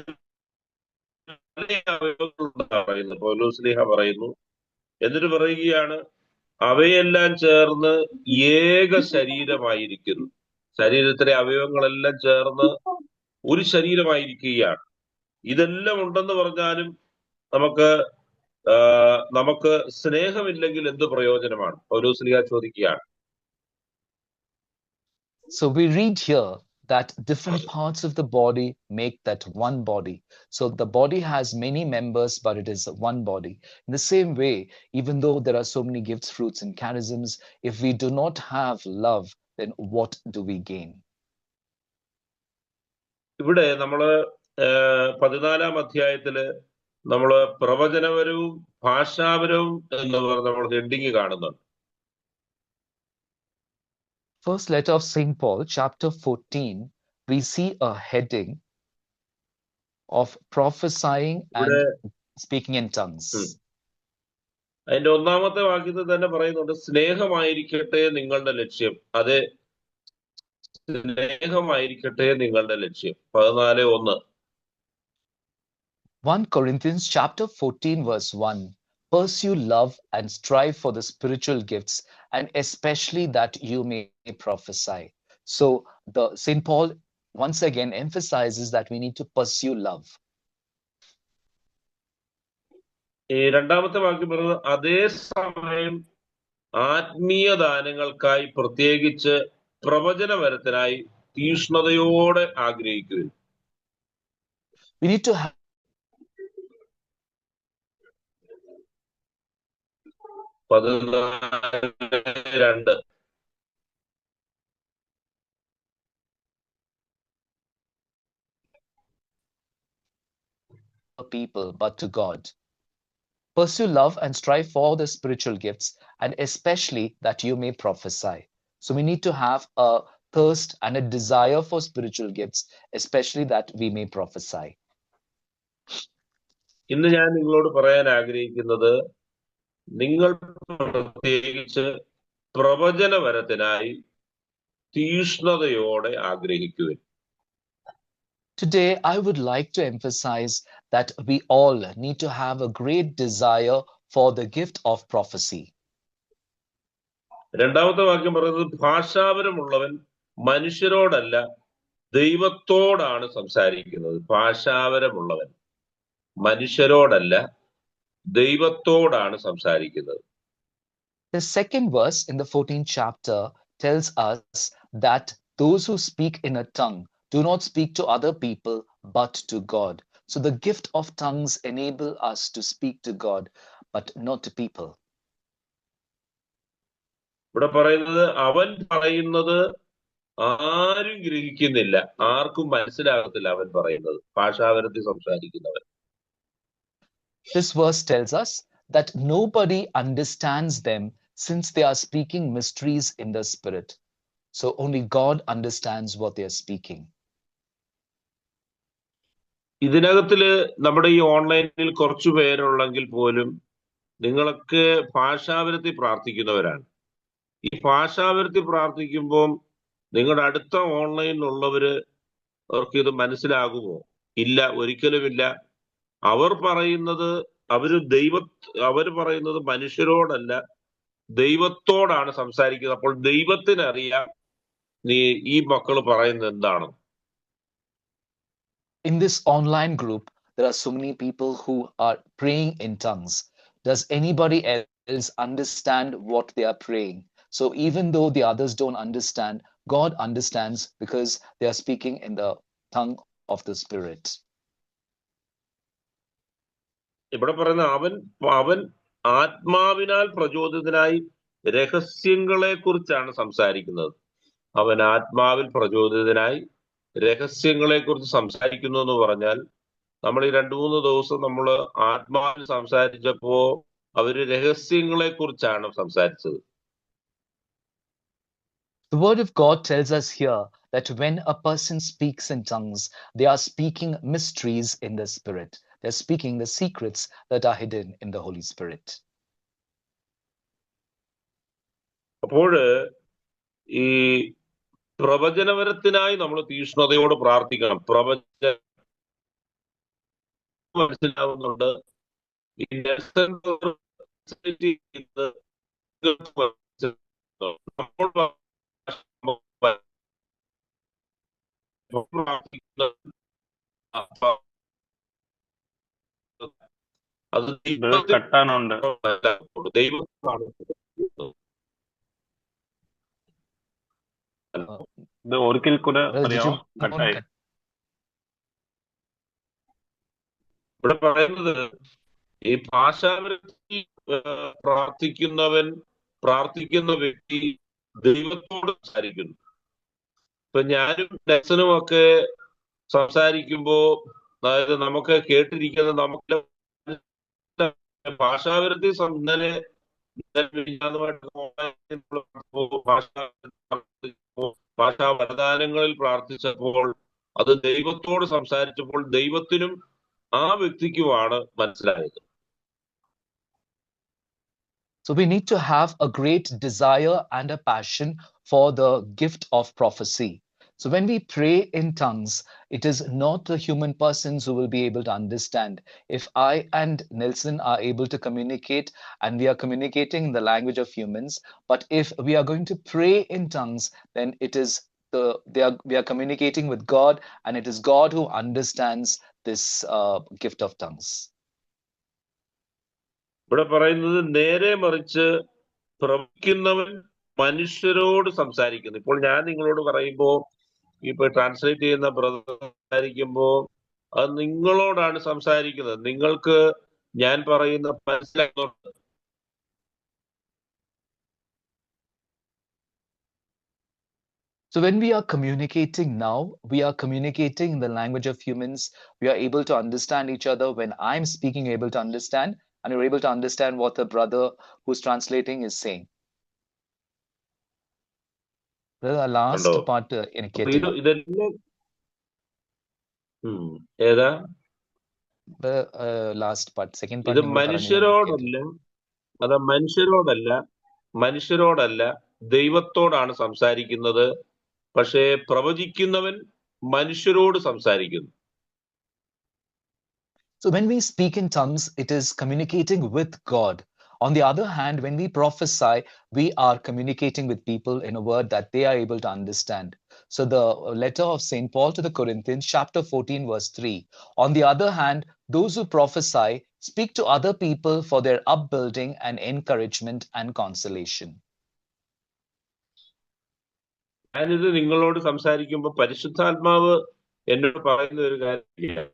പറയുന്നു, പൗലോസ്ലീഹ പറയുന്നു. എന്നിട്ട് പറയുകയാണ്, അവയെല്ലാം ചേർന്ന് ഏക ശരീരമായിരിക്കുന്നു. ശരീരത്തിലെ അവയവങ്ങളെല്ലാം ചേർന്ന് ഒരു ശരീരമായിരിക്കുകയാണ്. ഇതെല്ലാം ഉണ്ടെന്ന് പറഞ്ഞാലും നമുക്ക് സ്നേഹമില്ലെങ്കിൽ എന്ത് പ്രയോജനമാണ്? പൗലോസ്ലീഹ ചോദിക്കുകയാണ്. So we read here that different parts of the body make that one body. So the body has many members, but it is one body. In the same way, even though there are so many gifts, fruits, and charisms, if we do not have love, then what do we gain? ഇവിടെ നമ്മള് 14-ാം അധ്യായത്തില് നമ്മള് പ്രവചനപരവും ഭാഷാപരവും എന്ന് പറഞ്ഞ നമ്മൾ heading കാണുന്നുണ്ട്. First letter of St. Paul, chapter 14, we see a heading of prophesying and speaking in tongues. അതിന്റെ 1-ാമത്തെ വാക്യത്തിൽ തന്നെ പറയുന്നുണ്ട്, സ്നേഹമായിരിക്കട്ടെ നിങ്ങളുടെ ലക്ഷ്യം. അതെ, സ്നേഹമായിരിക്കട്ടെ നിങ്ങളുടെ ലക്ഷ്യം. 14:1. 1 Corinthians chapter 14, verse 1. Pursue love and strive for the spiritual gifts, and especially that you may prophesy. So St. Paul once again emphasizes that we need to pursue love. ഈ രണ്ടാമത്തെ വാക്യം പറയുന്നത് അതേസമയം ആത്മീയ ദാനങ്ങൾക്കായി പ്രത്യേകിച്ച് പ്രവചനപരത്തിനായി തീഷ്ണതയോടെ ആഗ്രഹിക്കുവിൻ. We need to have 14:2 people but to God. Pursue love and strive for the spiritual gifts, and especially that you may prophesy. So we need to have a thirst and a desire for spiritual gifts, especially that we may prophesy. ഇന്ന് ഞാൻ നിങ്ങളോട് പറയാൻ ആഗ്രഹിക്കുന്നത്, നിങ്ങൾ പ്രത്യേകിച്ച് പ്രവചനപരത്തിനായി തീഷ്ണതയോടെ ആഗ്രഹിക്കുവിൻ. Today, I would like to emphasize that we all need to have a great desire for the gift of prophecy. രണ്ടാമത്തെ വാക്യം പറയുന്നത് ഭാഷാപരമുള്ളവൻ മനുഷ്യരോടല്ല ദൈവത്തോടാണ് സംസാരിക്കുന്നത്. ഭാഷാപരമുള്ളവൻ മനുഷ്യരോടല്ല ദൈവത്തോടാണ് സംസാരിക്കുന്നത്. The second verse in the 14th chapter tells us that those who speak in a tongue do not speak to other people but to God. So the gift of tongues enable us to speak to God but not to people. ഇവിടെ പറയുന്നത് അവൻ പറയുന്നത് ആരും ഗ്രഹിക്കുന്നില്ല, ആർക്കും മനസ്സിലാകത്തില്ല അവൻ പറയുന്നത്. ഭാഷാപരത്തിൽ സംസാരിക്കുന്നവൻ. This verse tells us that nobody understands them since they are speaking mysteries in the spirit. So only God understands what they are speaking. ഇതിനകത്തില് നമ്മുടെ ഈ ഓൺലൈനിൽ കുറച്ചു പേരുള്ളെങ്കിൽ പോലും നിങ്ങളൊക്കെ ഭാഷാപരത്തിൽ പ്രാർത്ഥിക്കുന്നവരാണ്. ഈ ഭാഷാപരത്തിൽ പ്രാർത്ഥിക്കുമ്പോൾ നിങ്ങളുടെ അടുത്ത ഓൺലൈനിലുള്ളവര് അവർക്ക് ഇത് മനസ്സിലാകുമോ? ഇല്ല, ഒരിക്കലുമില്ല. അവർ പറയുന്നത് മനുഷ്യരോടല്ല ദൈവത്തോടാണ് സംസാരിക്കുന്നത്. അപ്പോൾ ദൈവത്തിനറിയാം ഈ മക്കള് പറയുന്നത് എന്താണ്. In this online group, there are so many people who are praying in tongues. Does anybody else understand what they are praying? So even though the others don't understand, God understands because they are speaking in the tongue of the Spirit. ഇവിടെ പറയുന്ന അവൻ ആത്മാവിനാൽ പ്രചോദിതനായി രഹസ്യങ്ങളെ കുറിച്ചാണ് സംസാരിക്കുന്നത്. അവൻ ആത്മാവിൽ പ്രചോദിതനായി രഹസ്യങ്ങളെ കുറിച്ച് സംസാരിക്കുന്നു എന്ന് പറഞ്ഞാൽ, നമ്മൾ ഈ 2-3 ദിവസം നമ്മൾ ആത്മാവിൽ സംസാരിച്ചപ്പോ അവര് രഹസ്യങ്ങളെ കുറിച്ചാണ് സംസാരിച്ചത്. The word of God tells us here that when a person speaks in tongues, they are speaking mysteries in the Spirit. They're speaking the secrets that are hidden in the Holy Spirit. അപ്പോൾ ഈ പ്രവചനപരത്തിനായി നമ്മൾ തീഷ്ണതയോട് പ്രാർത്ഥിക്കണം. മനസ്സിലാവുന്നുണ്ട്. ഈ Nelson അത് കട്ടാനുണ്ട്. ദൈവമാണ്. ഇത് ഒരിക്കൽ കൂടെ അറിയാമോ? കട്ടായി. ഇവിടെ പറയുന്നത് ഈ ഭാഷാപരത്തിൽ പ്രാർത്ഥിക്കുന്ന വ്യക്തി ദൈവത്തോട് സംസാരിക്കുന്നു. ഇപ്പൊ ഞാനും നെൽസനും ഒക്കെ സംസാരിക്കുമ്പോ, അതായത് നമുക്ക് കേട്ടിരിക്കുന്നത് നമുക്ക് ഭാഷാപരത്തിൽ ഭാഷാ വരദാനങ്ങളിൽ പ്രാർത്ഥിച്ചപ്പോൾ അത് ദൈവത്തോട് സംസാരിച്ചപ്പോൾ ദൈവത്തിനും ആ വ്യക്തിക്കുമാണ് മനസ്സിലായത്. So we need to have a great desire and a passion for the gift of prophecy. So when we pray in tongues, it is not the human persons who will be able to understand. If I and Nelson are able to communicate and we are communicating in the language of humans, but if we are going to pray in tongues, then it is we are communicating with God, and it is God who understands this gift of tongues. ഇവിടെ പറയുന്നത് നേരെ മറിച്ച് പ്രവചിക്കുന്നവൻ മനുഷ്യരോട് സംസാരിക്കുന്നു. ഇപ്പോൾ ഞാൻ നിങ്ങളോട് പറയുമ്പോൾ, ഇപ്പൊ ട്രാൻസ്ലേറ്റ് ചെയ്യുന്ന ബ്രദർ സംസാരിക്കുമ്പോൾ അത് നിങ്ങളോടാണ് സംസാരിക്കുന്നത്. നിങ്ങൾക്ക് ഞാൻ പറയുന്ന മനസ്സിലാക്കുന്നുണ്ട്. So when we are communicating now, we are communicating in the language of humans. We are able to understand each other. When I'm speaking, you're able to understand, and you're able to understand what the brother who's translating is saying. The last ഉണ്ടോ? part അപ്പൊ ഇതെല്ലാം ഏതാ last part, second part. ഇത് മനുഷ്യരോടല്ല ദൈവത്തോടാണ് സംസാരിക്കുന്നത്. പക്ഷേ പ്രവചിക്കുന്നവൻ മനുഷ്യരോട് സംസാരിക്കുന്നു. So when we speak in tongues, it is communicating with God. On the other hand, when we prophesy, we are communicating with people in a word that they are able to understand. So the letter of St. Paul to the Corinthians, chapter 14, verse 3. On the other hand, those who prophesy speak to other people for their upbuilding and encouragement and consolation. ഞാനിത് നിങ്ങളോട് സംസാരിക്കുമ്പോൾ പരിശുദ്ധാത്മാവ് എന്നോട് പറയുന്ന ഒരു കാര്യം,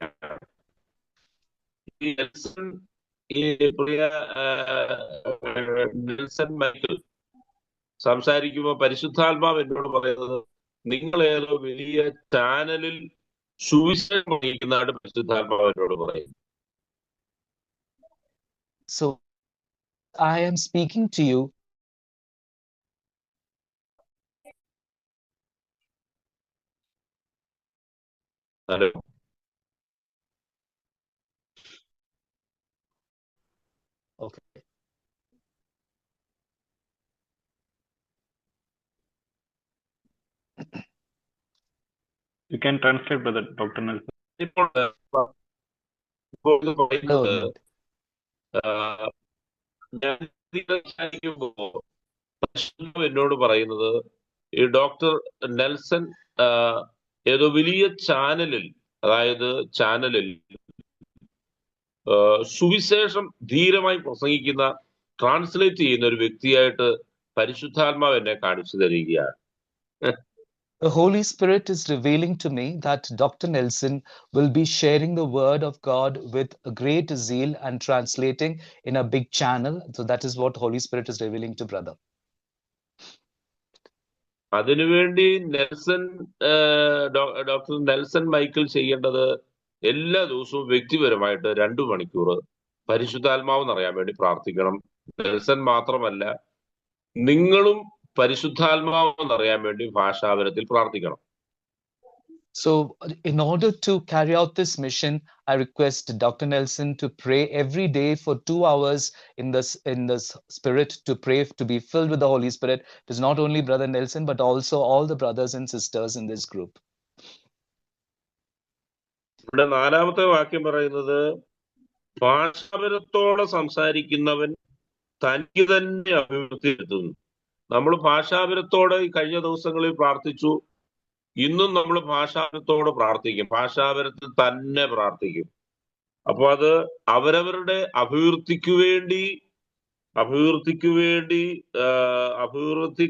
Nelson Michael സംസാരിക്കുമ്പോൾ പരിശുദ്ധാത്മാവ് എന്നോട് പറയുന്നത്, നിങ്ങൾ ഏതോ വലിയ ചാനലിൽ സുവിശേഷം അറിയിക്കുന്നതാണ് പരിശുദ്ധാത്മാവ് എന്നോട് പറയുന്നത്. So I am speaking to you. Hello. Okay. You can translate, brother Dr. Nelson. ഇപ്പോൾ ഇത് പറയുന്നത്, ഞാൻ സംസാരിക്കുമ്പോ എന്നോട് പറയുന്നത്, ഈ ഡോക്ടർ നെൽസൺ ഏതോ വലിയ ചാനലിൽ, അതായത് ചാനലിൽ സുവിശേഷം ധീരമായി പ്രസംഗിക്കുന്ന, ട്രാൻസ്ലേറ്റ് ചെയ്യുന്ന ഒരു വ്യക്തിയായിട്ട് പരിശുദ്ധാത്മാവ് എന്നെ കാണിച്ചു തരികയാണ്. The Holy Spirit is revealing to me that Dr. Nelson will be sharing the word of God with a great zeal and translating in a big channel. So that is what Holy Spirit is revealing to brother. അതിനുവേണ്ടി doctor Nelson Michael ചെയ്യേണ്ടത് എല്ലാ ദിവസവും വ്യക്തിപരമായിട്ട് 2 മണിക്കൂർ പരിശുദ്ധാത്മാവെന്ന് അറിയാൻ വേണ്ടി പ്രാർത്ഥിക്കണം. Nelson മാത്രമല്ല, നിങ്ങളും പരിശുദ്ധാത്മാവെന്ന് അറിയാൻ വേണ്ടി ഭാഷാപരത്തിൽ പ്രാർത്ഥിക്കണം. So in order to carry out this mission, I request Dr. Nelson to pray every day for 2 hours in the Spirit, to pray to be filled with the Holy Spirit. It is not only Brother Nelson, but also all the brothers and sisters in this group. ഇവിടെ 4ാമത്തെ വാക്യം പറയുന്നത്, ഭാഷാപരത്തോടെ സംസാരിക്കുന്നവൻ തനിക്ക് തന്നെ അഭിവൃദ്ധി എത്തുന്നു. നമ്മൾ ഭാഷാപരത്തോടെ കഴിഞ്ഞ ദിവസങ്ങളിൽ പ്രാർത്ഥിച്ചു. ഇന്നും നമ്മൾ ഭാഷാപരത്തോടെ പ്രാർത്ഥിക്കും, ഭാഷാപരത്തിൽ തന്നെ പ്രാർത്ഥിക്കും. അപ്പൊ അത് അവരവരുടെ അഭിവൃദ്ധിക്ക് വേണ്ടി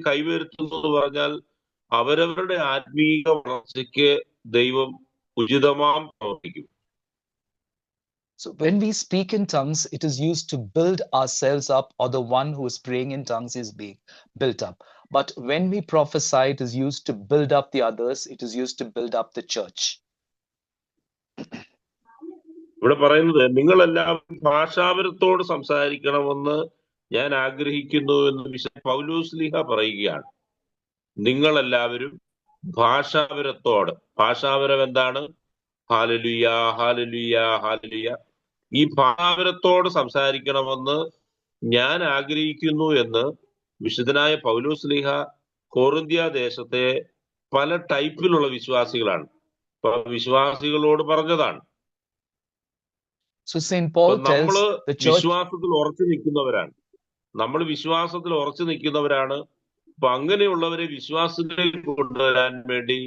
കൈവരുത്തുന്നു എന്ന് പറഞ്ഞാൽ അവരവരുടെ ആത്മീയ വളർച്ചയ്ക്ക് ദൈവം ഉചിതമാം പ്രവർത്തിക്കും. So when we speak in tongues, it is used to build ourselves up, or the one who is praying in tongues is being built up. But when we prophesy, it is used to build up the others. It is used to build up the church. ഇവിടെ പറയുന്നത്, നിങ്ങളെല്ലാവരും ഭാഷാപരത്തോട് സംസാരിക്കണമെന്ന് ഞാൻ ആഗ്രഹിക്കുന്നു എന്ന് വിശുദ്ധ പൗലോസ്ലീഹ പറയുകയാണ്. നിങ്ങളെല്ലാവരും ഭാഷാപരത്തോട്, ഭാഷാപരം എന്താണ്? Hallelujah, hallelujah, hallelujah. ഈ ഭാഷാപരത്തോട് സംസാരിക്കണമെന്ന് ഞാൻ ആഗ്രഹിക്കുന്നു എന്ന് വിശുദ്ധനായ പൗലോസ്ലീഹ കൊറിന്ത്യ ദേശത്തെ പല ടൈപ്പിലുള്ള വിശ്വാസികളാണ്, വിശ്വാസികളോട് പറഞ്ഞതാണ്. So St. Paul tells the church, വിശ്വാസത്തിൽ ഉറച്ചു നിൽക്കുന്നവരാണ്. നമ്മൾ വിശ്വാസത്തിൽ ഉറച്ചു നിൽക്കുന്നവരാണ്. അപ്പൊ അങ്ങനെയുള്ളവരെ വിശ്വാസത്തിലേക്ക് കൊണ്ടുവരാൻ വേണ്ടി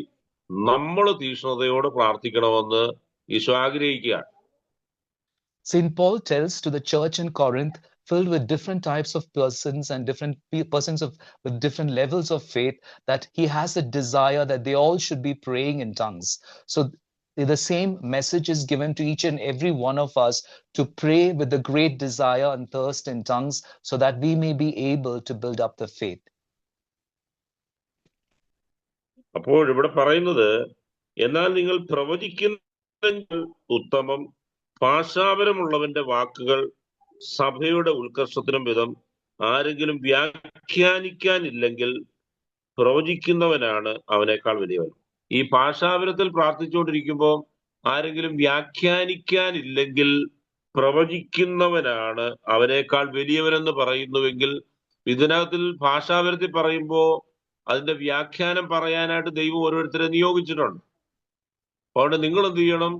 നമ്മൾ തീക്ഷ്ണതയോട് പ്രാർത്ഥിക്കണമെന്ന് ഈശോ ആഗ്രഹിക്കുകയാണ്. St. Paul tells to the church in Corinth, filled with different types of persons and different persons with different levels of faith, that he has a desire that they all should be praying in tongues. So the same message is given to each and every one of us to pray with a great desire and thirst in tongues, so that we may be able to build up the faith. അപ്പോൾ ഇവിടെ പറയുന്നത്, എന്നാൽ നിങ്ങൾ പ്രവചിക്കുന്ന ഉത്തമം, ഭാഷാപരമുള്ളവന്റെ വാക്കുകൾ സഭയുടെ ഉത്കർഷത്തിനും വിധം ആരെങ്കിലും വ്യാഖ്യാനിക്കാനില്ലെങ്കിൽ പ്രവചിക്കുന്നവനാണ് അവനേക്കാൾ വലിയവൻ. ഈ ഭാഷാപരത്തിൽ പ്രാർത്ഥിച്ചുകൊണ്ടിരിക്കുമ്പോൾ ആരെങ്കിലും വ്യാഖ്യാനിക്കാനില്ലെങ്കിൽ പ്രവചിക്കുന്നവനാണ് അവനേക്കാൾ വലിയവനെന്ന് പറയുന്നുവെങ്കിൽ, ഇതിനകത്തിൽ ഭാഷാപരത്തിൽ പറയുമ്പോൾ അതിന്റെ വ്യാഖ്യാനം പറയാനായിട്ട് ദൈവം ഓരോരുത്തരെ നിയോഗിച്ചിട്ടുണ്ട്. അതുകൊണ്ട് നിങ്ങൾ എന്ത് ചെയ്യണം?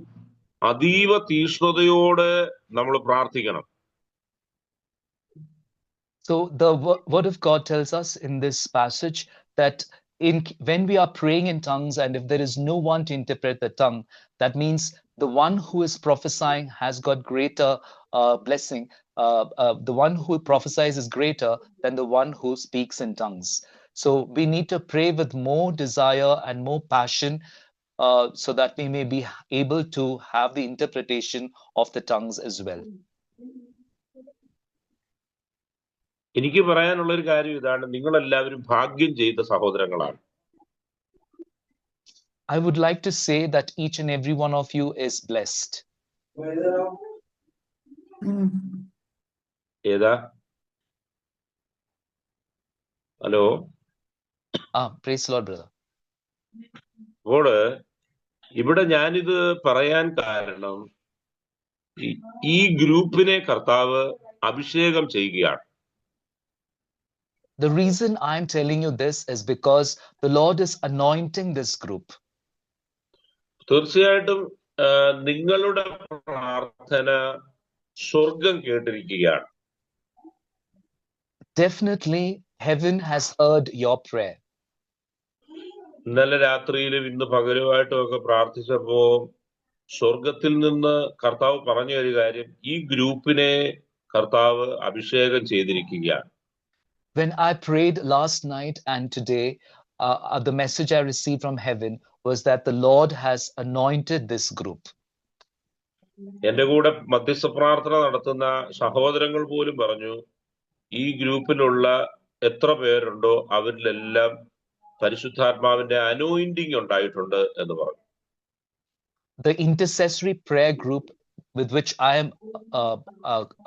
അതീവ തീക്ഷ്ണതയോടെ നമ്മൾ പ്രാർത്ഥിക്കണം. So the word of God tells us in this passage that when we are praying in tongues, and if there is no one to interpret the tongue, that means the one who is prophesying has got greater blessing. The one who prophesies is greater than the one who speaks in tongues. So we need to pray with more desire and more passion, so that we may be able to have the interpretation of the tongues as well. എനിക്ക് പറയാനുള്ള ഒരു കാര്യം ഇതാണ്, നിങ്ങളെല്ലാവരും ഭാഗ്യം ചെയ്ത സഹോദരങ്ങളാണ്. I would like to say that each and every one of you is blessed. ഏതാ? Hello, Praise the Lord, brother. അപ്പോൾ ഇവിടെ ഞാനിത് പറയാൻ കാരണം, ഈ ഗ്രൂപ്പിനെ കർത്താവ് അഭിഷേകം ചെയ്യുകയാണ്. The reason I'm telling you this is because the Lord is anointing this group. തീർച്ചയായിട്ടും നിങ്ങളുടെ പ്രാർത്ഥന സ്വർഗം കേട്ടിരിക്കുകയാണ്. Definitely, heaven has heard your prayer. ഇന്നലെ രാത്രിയിലും ഇന്ന് പകലുമായിട്ടും ഒക്കെ പ്രാർത്ഥിച്ചപ്പോ സ്വർഗത്തിൽ നിന്ന് കർത്താവ് പറഞ്ഞ ഒരു കാര്യം, ഈ ഗ്രൂപ്പിനെ കർത്താവ് അഭിഷേകം ചെയ്തിരിക്കുകയാണ്. When I prayed last night and today, the message I received from heaven was that the Lord has anointed this group. എന്റെ കൂടെ മധ്യസ്ഥ പ്രാർത്ഥന നടത്തുന്ന സഹോദരങ്ങൾ പോലും പറഞ്ഞു, ഈ ഗ്രൂപ്പിലുള്ള എത്ര പേരുണ്ടോ അവരിലെല്ലാം പരിശുദ്ധാത്മാവിന്റെ അനോയിന്റിങ് ഉണ്ടായിട്ടുണ്ട് എന്ന് പറഞ്ഞു. The intercessory prayer group with which I am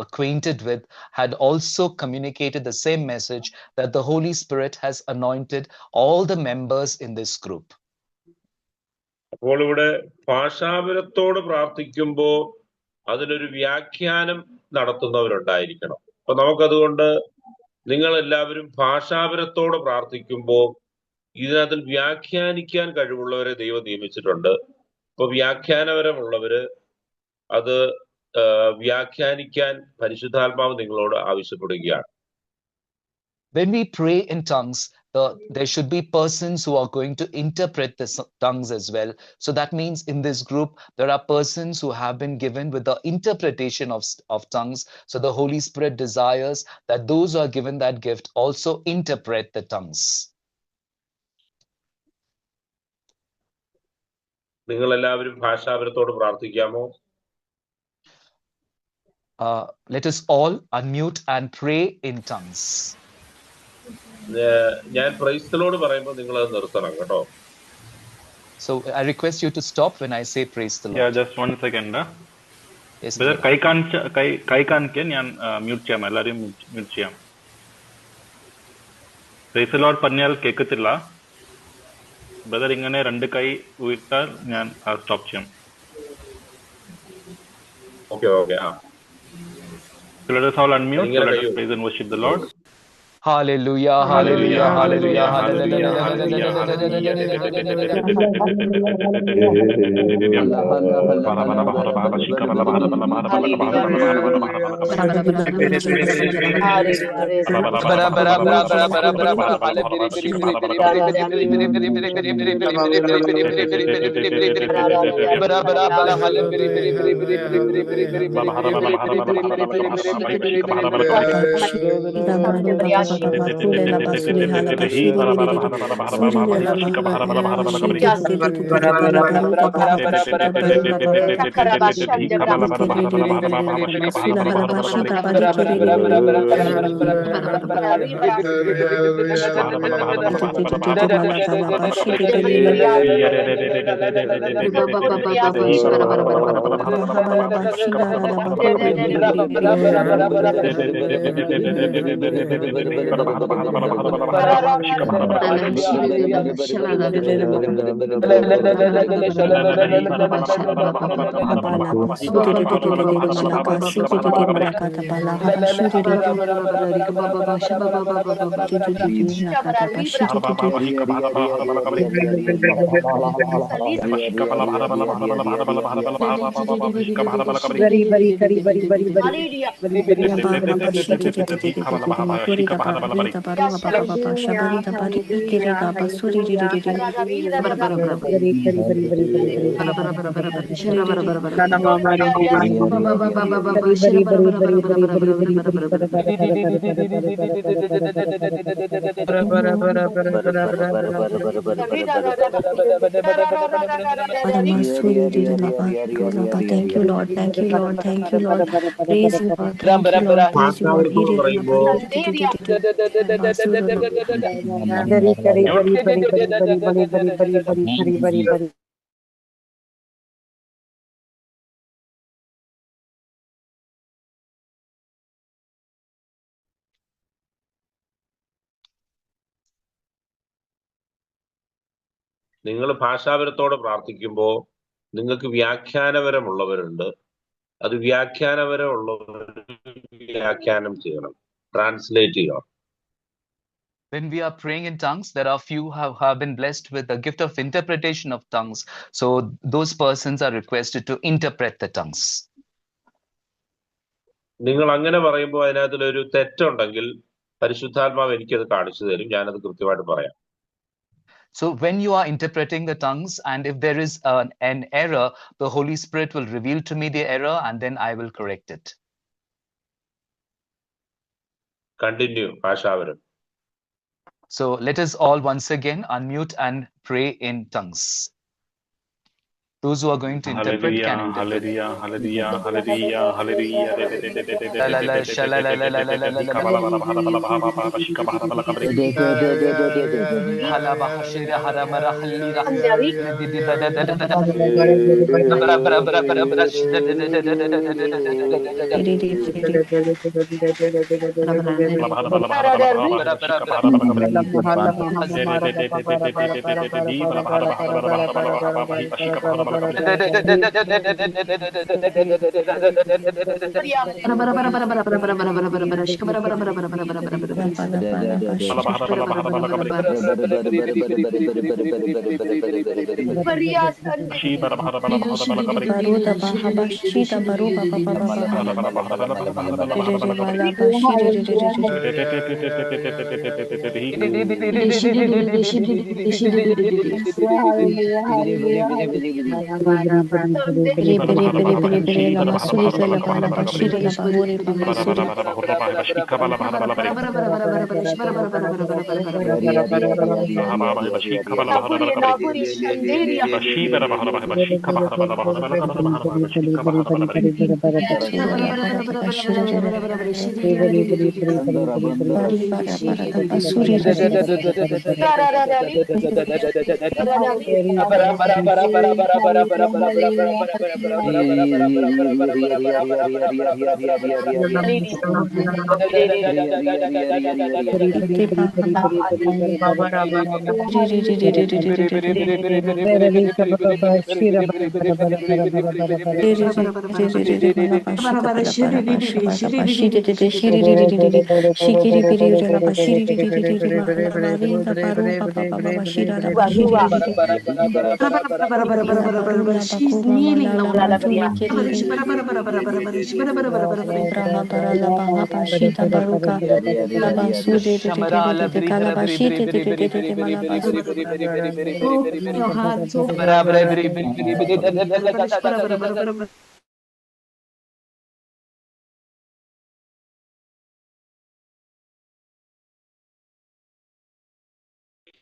acquainted with had also communicated the same message, that the Holy Spirit has anointed all the members in this group. അപ്പോൾ ഇവിടെ ഭാഷാപരത്തോട് പ്രാർത്ഥിക്കുമ്പോ അതിനൊരു വ്യാഖ്യാനം നടത്തുന്നവരുണ്ടായിരിക്കണം. അപ്പൊ നമുക്കതുകൊണ്ട് നിങ്ങൾ എല്ലാവരും ഭാഷാപരത്തോട് പ്രാർത്ഥിക്കുമ്പോൾ ഇതിനകത്തിൽ വ്യാഖ്യാനിക്കാൻ കഴിവുള്ളവരെ ദൈവം നിയമിച്ചിട്ടുണ്ട്. അപ്പൊ വ്യാഖ്യാനപരമുള്ളവര് അത് വ്യാഖ്യാനിക്കാൻ പരിശുദ്ധാത്മാവ് നിങ്ങളോട് ആവശ്യപ്പെടുകയാണ്. When we pray in tongues, there should be persons who are going to interpret the tongues as well. So that means in this group, there are persons who have been given with the interpretation of tongues. So the Holy Spirit desires that those who are given that gift also interpret the tongues. നിങ്ങൾ എല്ലാവരും ഭാഷാപരത്തോട് പ്രാർത്ഥിക്കാമോ? Let us all unmute and pray in tongues. ഞാൻ praise the Lord പറയുമ്പോൾ നിങ്ങൾ അത് നിർത്തണം കേട്ടോ. So I request you to stop when I say praise the Lord. Yeah, just 1 second. Yes, brother, കൈ കാണിക്കാൻ ഞാൻ മ്യൂട്ട് ചെയ്യാം, എല്ലാവരെയും മ്യൂട്ട് ചെയ്യാം. പ്രൈസ് ദി ലോർഡ് പറഞ്ഞാൽ കേൾക്കത്തില്ല. ബ്രദർ ഇങ്ങനെ 2 കൈ ഉയർത്താൽ ഞാൻ സ്റ്റോപ്പ് ചെയ്യാം. Okay. So let us all unmute. So let us praise and worship the Lord. Hallelujah, hallelujah, hallelujah, hallelujah. Thank you, Lord. Thank you, Lord. Thank you, Lord. Praise you, Lord. Thank you, Lord. Praise you, Lord. നിങ്ങൾ ഭാഷാപരത്തോടെ പ്രാർത്ഥിക്കുമ്പോൾ നിങ്ങൾക്ക് വ്യാഖ്യാനപരമുള്ളവരുണ്ട്. അത് വ്യാഖ്യാനപരമുള്ളവർ വ്യാഖ്യാനം ചെയ്യണം, translate ചെയ്യണം. When we are praying in tongues, there are few who have been blessed with the gift of interpretation of tongues. So those persons are requested to interpret the tongues. നിങ്ങൾ അങ്ങനെ പറയുമ്പോൾ അതിനകത്തൊരു തെറ്റുണ്ടെങ്കിൽ പരിശുദ്ധാത്മാവ് എനിക്കത് കാണിച്ചു തരും, ഞാനത് കൃത്യമായിട്ട് പറയാം. So when you are interpreting the tongues, and if there is an error, the Holy Spirit will reveal to me the error, and then I will correct it. Continue, ഭാഷാപരം. So let us all once again unmute and pray in tongues. Those who are going to interpret can interpret. She's kneeling now.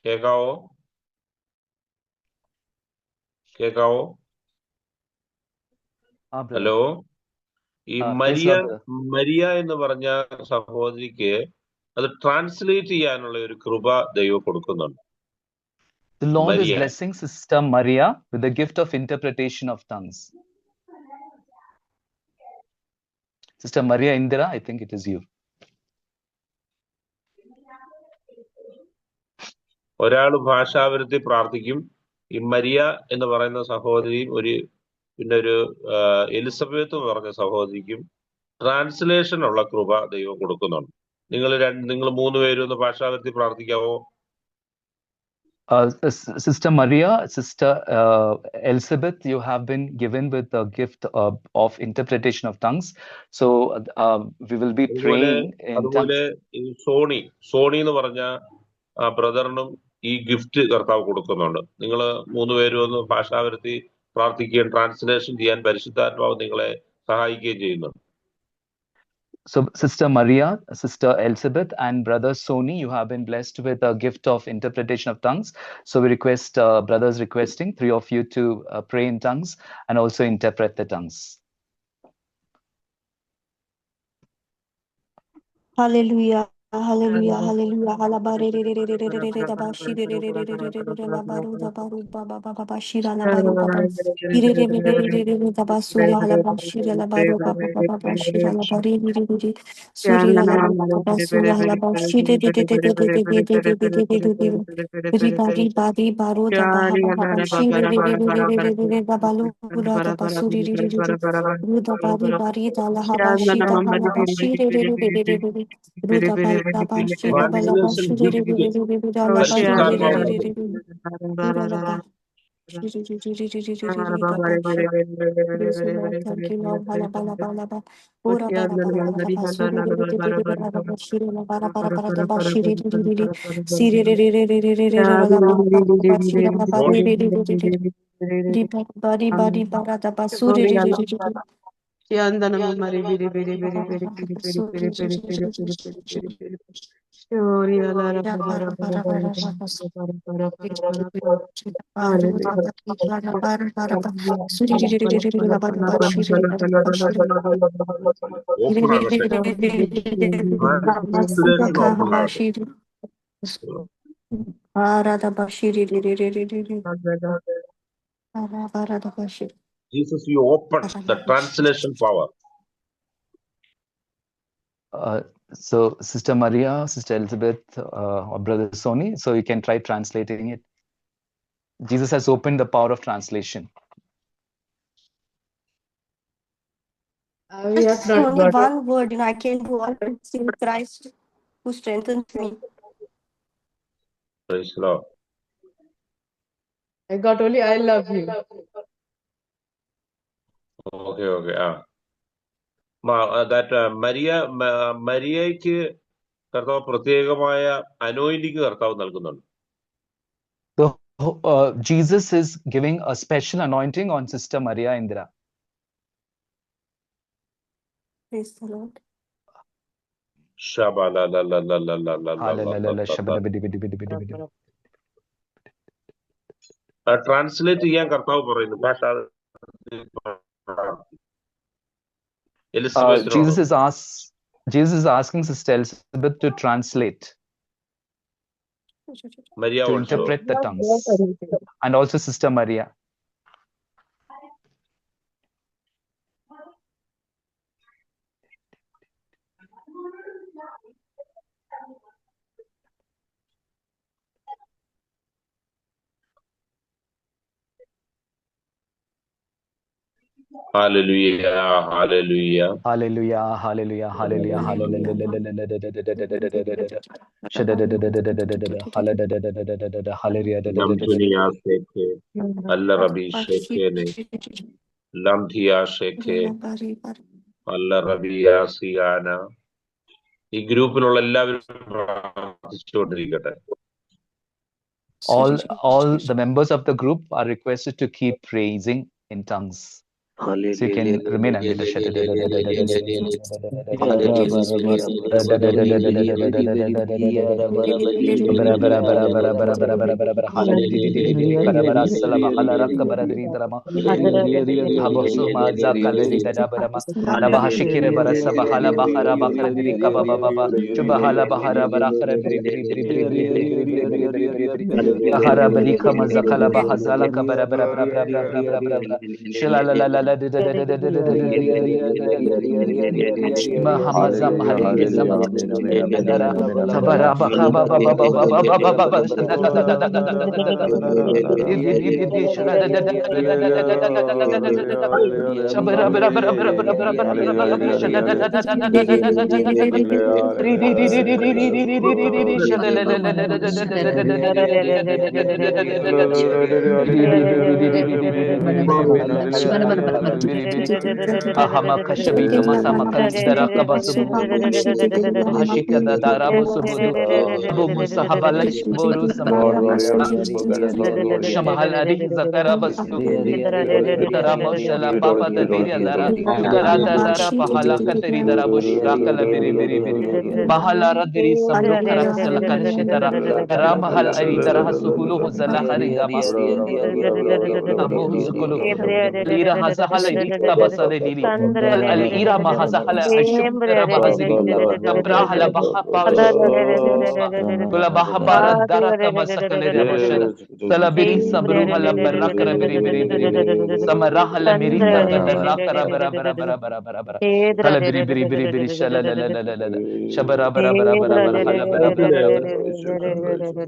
കേക്കാവോ? കേക്കാവോ? Hello, ഈ Maria എന്ന് പറഞ്ഞ സഹോദരിക്ക് അത് translate ചെയ്യാനുള്ള ഒരു കൃപ ദൈവം കൊടുക്കുന്നുണ്ട്. The Lord is blessing Sister Maria with the gift of interpretation of tongues. Sister Maria Indira, I think it is you. ഒരാൾ ഭാഷാവരത്തിൽ പ്രാർത്ഥിക്കും. ഈ മരിയ എന്ന് പറയുന്ന സഹോദരിയും പിന്നെ ഒരു എലിസബത്ത് എന്ന് പറഞ്ഞ സഹോദരിക്കും ട്രാൻസ്ലേഷൻ ഉള്ള കൃപ ദൈവം കൊടുക്കുന്നുണ്ട്. നിങ്ങൾ 3 പേരും ഒന്ന് ഭാഷാവരത്തിൽ പ്രാർത്ഥിക്കാവോ? Sister Maria, Sister Elizabeth, you have been given with the gift of interpretation of tongues. So we will be praying in tongues. Soni എന്ന് പറഞ്ഞ ബ്രദറിനും ഈ ഗിഫ്റ്റ് കർത്താവ് കൊടുക്കുന്നുണ്ട്. നിങ്ങൾ 3 പേരും ഒന്ന് ഭാഷാവരത്തിൽ പ്രാർത്ഥിക്കുകയും ട്രാൻസ്ലേഷൻ ചെയ്യാൻ പരിശുദ്ധാത്മാവ് നിങ്ങളെ സഹായിക്കുകയും ചെയ്യുന്നുണ്ട്. So Sister Maria, Sister Elizabeth, and Brother Sony, you have been blessed with a gift of interpretation of tongues. So we request, brothers requesting 3 of you to pray in tongues and also interpret the tongues. Hallelujah. Hallelujah, hallelujah, halabare re re re re re re re da bashi re re re re re re re re la baru da baru ba ba ba ba bashi la baru ba ba re re re re re re re da basu ya la bashi la baru ba ba ba ba bashi la bari re re re suri la basu ya la bashi re re re re re re re re re bari bari baru da ba ba ba bashi re re re re re re re da balu da basu re re re re da bari bari da la bashi da la bashi re re re re re re Jesus, you open the translation power. So Sister Maria, Sister Elizabeth, or Brother Sony, so you can try translating it. Jesus has opened the power of translation. It's only one word, and I can do all things in Christ who strengthens me. Praise the Lord. I got only I love you. Okay. That മരിയയ്ക്ക് കർത്താവ് പ്രത്യേകമായ anointing കർത്താവ് നൽകുന്നുണ്ട്. Jesus is giving a special anointing on Sister Maria Indira. Praise the Lord. Translate ചെയ്യാൻ കർത്താവ് പറയുന്നു. Jesus is asking Sister Elizabeth to translate, Maria to also interpret the tongues, and also Sister Maria. Hallelujah, hallelujah. Hallelujah, hallelujah, hallelujah, hallelujah. Lamtunia seke, Allah Rabbi shekene, Lamthia sheke, Allah Rabbi Asiana. ഈ ഗ്രൂപ്പിലുള്ള എല്ലാവരും പ്രാർത്ഥിച്ചുകൊണ്ടിരിക്കട്ടെ. All the members of the group are requested to keep praising in tongues. So you can remain unmuted.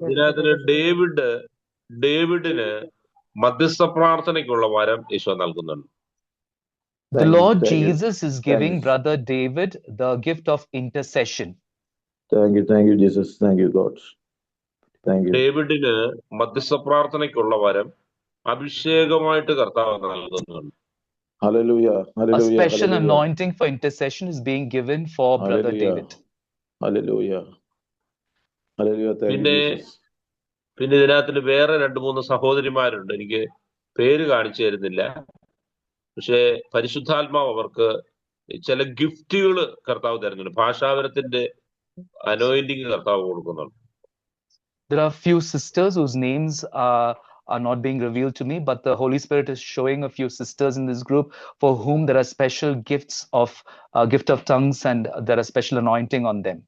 ഇതിനകത്ത് ഡേവിഡിന് മധ്യസ്ഥ പ്രാർത്ഥനയ്ക്കുള്ള വരം ഈശോ നൽകുന്നുണ്ട്. The Lord Jesus is giving Brother David the gift of intercession. Thank you, Jesus. Thank you, God. Thank you. ഡേവിഡിന് മധ്യസ്ഥ പ്രാർത്ഥനയ്ക്കുള്ള വരം അഭിഷേകമായിട്ട് കർത്താവ് നൽകുന്നുണ്ട്. Hallelujah. Hallelujah. A special hallelujah. anointing for intercession is being given for Brother Hallelujah. David. Hallelujah. Hallelujah. Thank you, Jesus. പിന്നെ ഇതിനകത്ത് വേറെ 2-3 സഹോദരിമാരുണ്ട്. എനിക്ക് പേര് കാണിച്ചു തരുന്നില്ല. പക്ഷെ പരിശുദ്ധാത്മാവ് അവർക്ക് ചില ഗിഫ്റ്റുകൾ കർത്താവ് തരുന്നുണ്ട്. ഭാഷാപരത്തിന്റെ അനോയിന്റിങ് കർത്താവ് കൊടുക്കുന്നുണ്ട്. There are few sisters whose names are not being revealed to me, but the Holy Spirit is showing a few sisters in this group for whom there are special gifts of gift of tongues and there are special anointing on them.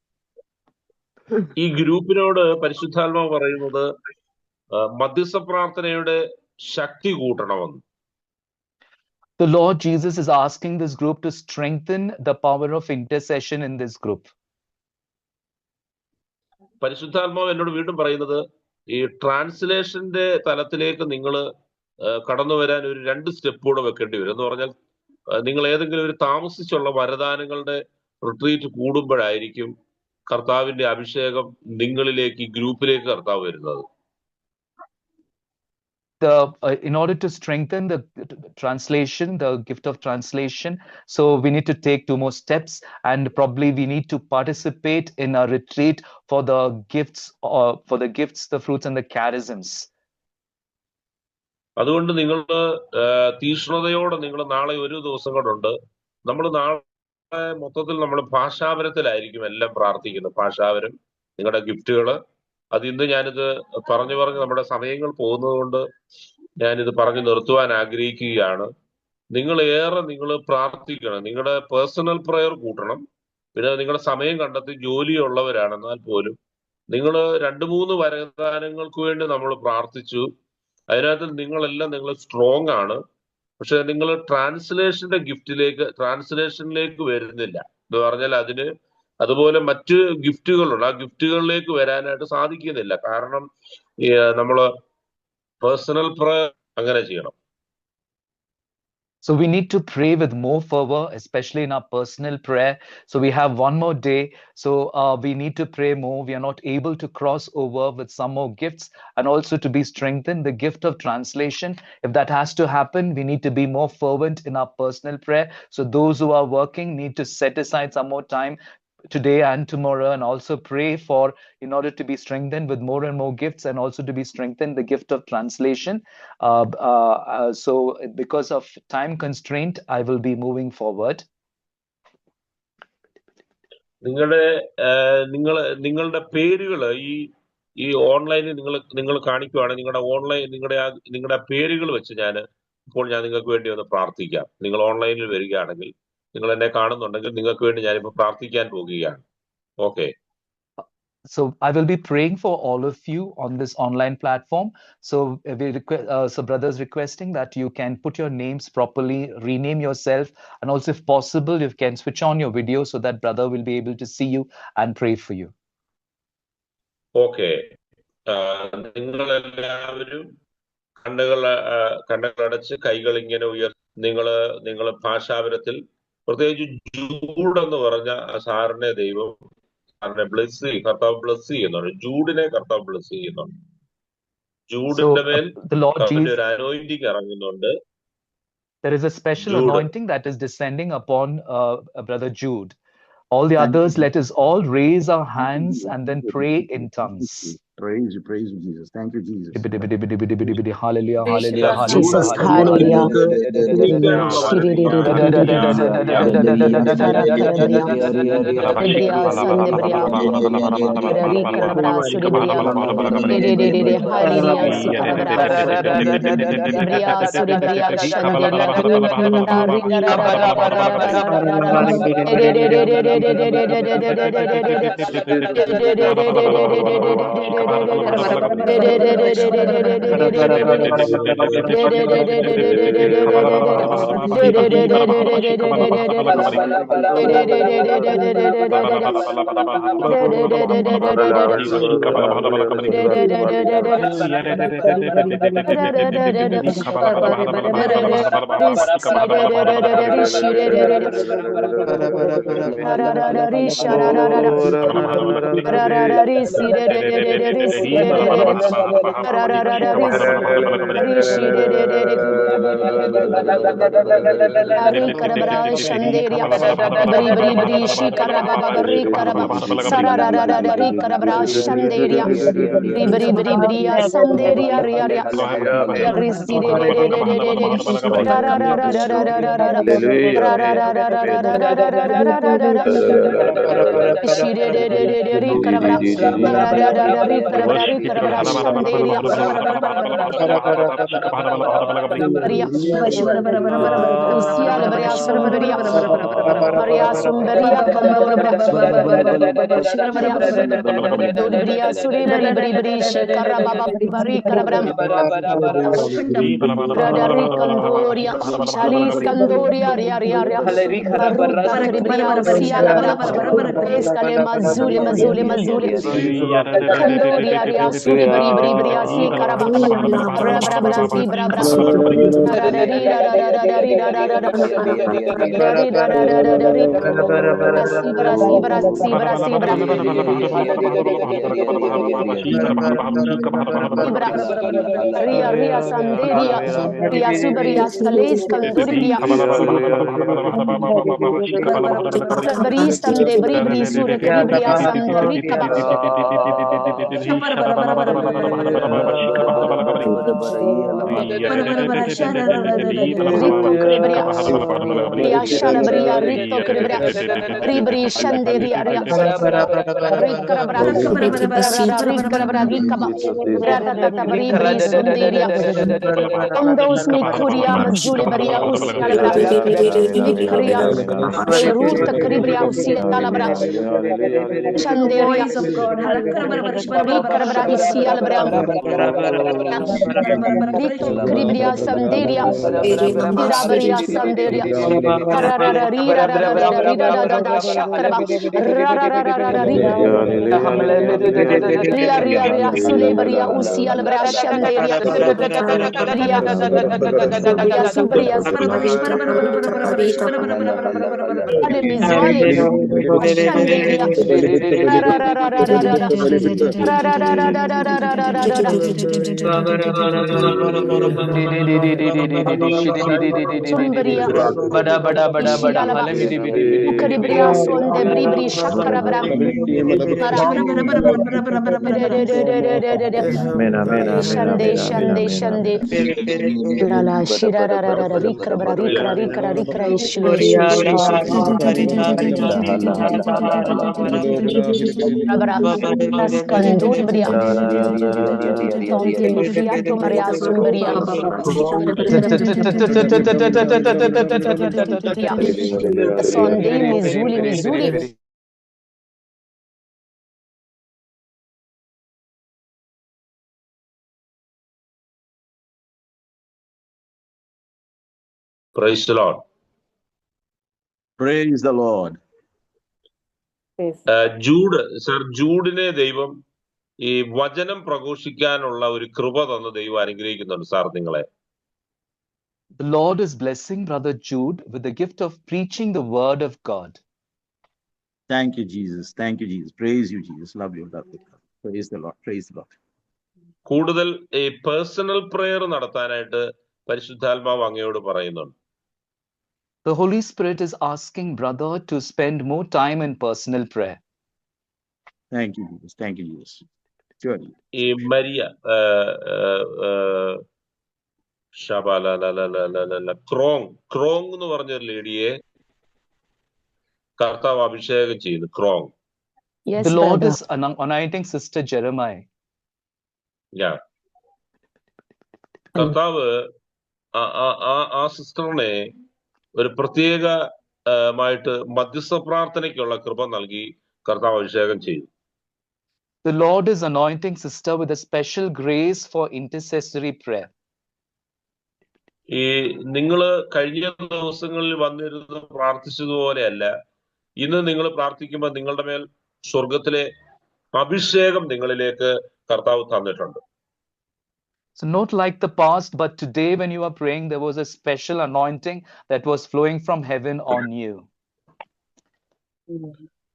ഈ ഗ്രൂപ്പിനോട് പരിശുദ്ധാത്മാവ് പറയുന്നത് മധ്യസ്ഥ പ്രാർത്ഥനയുടെ ശക്തി കൂട്ടണമെന്ന്. The Lord Jesus is asking this group to strengthen the power of intercession in this group. പരിശുദ്ധാത്മാവ് എന്നോട് വീണ്ടും പറയുന്നത് ഈ ട്രാൻസ്ലേഷന്റെ തലത്തിലേക്ക് നിങ്ങൾ കടന്നു വരാൻ ഒരു 2 സ്റ്റെപ്പ് കൂടെ വെക്കേണ്ടി വരും. എന്ന് പറഞ്ഞാൽ നിങ്ങൾ ഏതെങ്കിലും ഒരു താമസിച്ചുള്ള വരദാനങ്ങളുടെ റിട്രീറ്റ് കൂടുമ്പോഴായിരിക്കും കർത്താവിന്റെ അഭിഷേകം നിങ്ങളിലേക്ക് ഈ ഗ്രൂപ്പിലേക്ക് കർത്താവ് വരുന്നത്. In order to strengthen the translation, the gift of translation, so we need to take 2 more steps, and probably we need to participate in a retreat for the gifts, the fruits and the charisms. അതുകൊണ്ട് നിങ്ങൾ തീഷ്ണതയോടെ നിങ്ങൾ നാളെ ഒരു ദിവസം കൊണ്ടുണ്ട്. നമ്മൾ നാളെ മൊത്തത്തിൽ നമ്മൾ ഭാഷാപരത്തിലായിരിക്കും എല്ലാം പ്രാർത്ഥിക്കുന്നത്. ഭാഷാപരം, നിങ്ങളുടെ ഗിഫ്റ്റുകള്. അത് ഇന്ന് ഞാനിത് പറഞ്ഞു നമ്മുടെ സമയങ്ങൾ പോകുന്നത് കൊണ്ട് ഞാനിത് പറഞ്ഞു നിർത്തുവാൻ ആഗ്രഹിക്കുകയാണ്. നിങ്ങൾ പ്രാർത്ഥിക്കണം. നിങ്ങളുടെ പേഴ്സണൽ പ്രയർ കൂട്ടണം. പിന്നെ നിങ്ങളുടെ സമയം കണ്ടെത്തി ജോലിയുള്ളവരാണെന്നാൽ പോലും നിങ്ങൾ 2-3 വരദാനങ്ങൾക്ക് വേണ്ടി നമ്മൾ പ്രാർത്ഥിച്ചു. അതിനകത്ത് നിങ്ങൾ സ്ട്രോങ് ആണ്. പക്ഷെ നിങ്ങൾ ട്രാൻസ്ലേഷനിലേക്ക് വരുന്നില്ല. എന്ന് പറഞ്ഞാൽ അതുപോലെ മറ്റ് ഗിഫ്റ്റുകളുണ്ട്. ആ ഗിഫ്റ്റുകളിലേക്ക് വരാനായിട്ട് സാധിക്കുന്നില്ല. കാരണം നമ്മള് പേഴ്സണൽ പ്രയർ അങ്ങനെ ചെയ്യണം. So we need to pray with more fervor, especially in our personal prayer. So we have one more day. So we need to pray more. We are not able to cross over with some more gifts, and also to be strengthened, the gift of translation. If that has to happen, we need to be more fervent in our personal prayer. So those who are working need to set aside some more time today and tomorrow, and also pray for, in order to be strengthened with more and more gifts, and also to be strengthened the gift of translation. So because of time constraint, I will be moving forward. നിങ്ങളുടെ പേരുകൾ ഈ ഓൺലൈനിൽ നിങ്ങൾ കാണിക്കുവാണ്. നിങ്ങളുടെ പേരുകൾ വെച്ച് ഇപ്പോൾ ഞാൻ നിങ്ങൾക്ക് വേണ്ടി ഒന്ന് പ്രാർത്ഥിക്കാം. നിങ്ങൾ ഓൺലൈനിൽ വരികയാണെങ്കിൽ, നിങ്ങൾ എന്നെ കാണുന്നുണ്ടെങ്കിൽ നിങ്ങൾക്ക് വേണ്ടി ഞാനിപ്പോൾ പ്രാർത്ഥിക്കാൻ പോകുകയാണ്. Okay. So I will be praying for all of you on this online platform. So so brothers requesting that you can put your names properly, rename yourself, and also if possible, you can switch on your video so that brother will be able to see you and pray for you. Okay. നിങ്ങളെല്ലാവരും കണ്ണുകളടച്ച് കൈകൾ ഇങ്ങനെ നിങ്ങൾ ഭാഷാപരത്തിൽ, പ്രത്യേകിച്ച് Jude എന്ന് പറഞ്ഞ സാറിനെ ദൈവം കർത്താവ് ബ്ലസ് ചെയ്യുന്നുണ്ട്. ജൂഡിനെ കർത്താവ് ബ്ലസ് ചെയ്യുന്നുണ്ട്. ജൂഡിന്റെ മേൽ ഒരു അനോയിന്റിങ് ഇറങ്ങുന്നുണ്ട്. There is a special anointing that is descending upon Brother Jude. All the others, let us all raise our hands and then pray in tongues. Praise you, Jesus. Thank you, Jesus. Hallelujah, hallelujah, Jesus, hallelujah. Kribriya Sanderia, Irabaria Sanderia, Kararara Rira da Shakraba, Ria Sulebaria Usial Brashanderia, Subria Praise the Lord. Praise the Lord. ജൂഡിനെ ദൈവം ഈ വചനം പ്രഘോഷിക്കാനുള്ള ഒരു കൃപ തന്ന ദൈവം അനുഗ്രഹിക്കുന്നുണ്ട് sir നിങ്ങളെ. The Lord is blessing Brother Jude with the gift of preaching the word of God. Thank you, Jesus. Thank you, Jesus. Praise you, Jesus. Love you. Love you. Praise the Lord. Praise the Lord. കൂടുതൽ ഈ personal prayer നടത്താനായിട്ട് പരിശുദ്ധാത്മാവ് അങ്ങയോട് പറയുന്നുണ്ട്. The Holy Spirit is asking brother to spend more time in personal prayer. Thank you, Jesus. Thank you, Jesus. Surely. ഈ Maria ക്രോങ് എന്ന് പറഞ്ഞൊരു ലേഡിയെ കർത്താവ് അഭിഷേകം ചെയ്തു. ക്രോങ്. The Lord is anointing Sister Jeremiah. കർത്താവ് ആ സിസ്റ്ററിനെ ഒരു പ്രത്യേകമായിട്ട് മധ്യസ്ഥ പ്രാർത്ഥനയ്ക്കുള്ള കൃപ നൽകി കർത്താവ് അഭിഷേകം ചെയ്തു. The Lord is anointing sister with a special grace for intercessory prayer. ഈ നിങ്ങള് കഴിഞ്ഞ ദിവസങ്ങളിൽ വന്നിരുന്ന് പ്രാർത്ഥിച്ചതുപോലെയല്ല, ഇന്ന് നിങ്ങൾ പ്രാർത്ഥിക്കുമ്പോൾ നിങ്ങളുടെ മേൽ സ്വർഗത്തിലെ അഭിഷേകം നിങ്ങളിലേക്ക് കർത്താവ് തന്നിട്ടുണ്ട്. So not like the past, but today when you are praying, there was a special anointing that was flowing from heaven on you.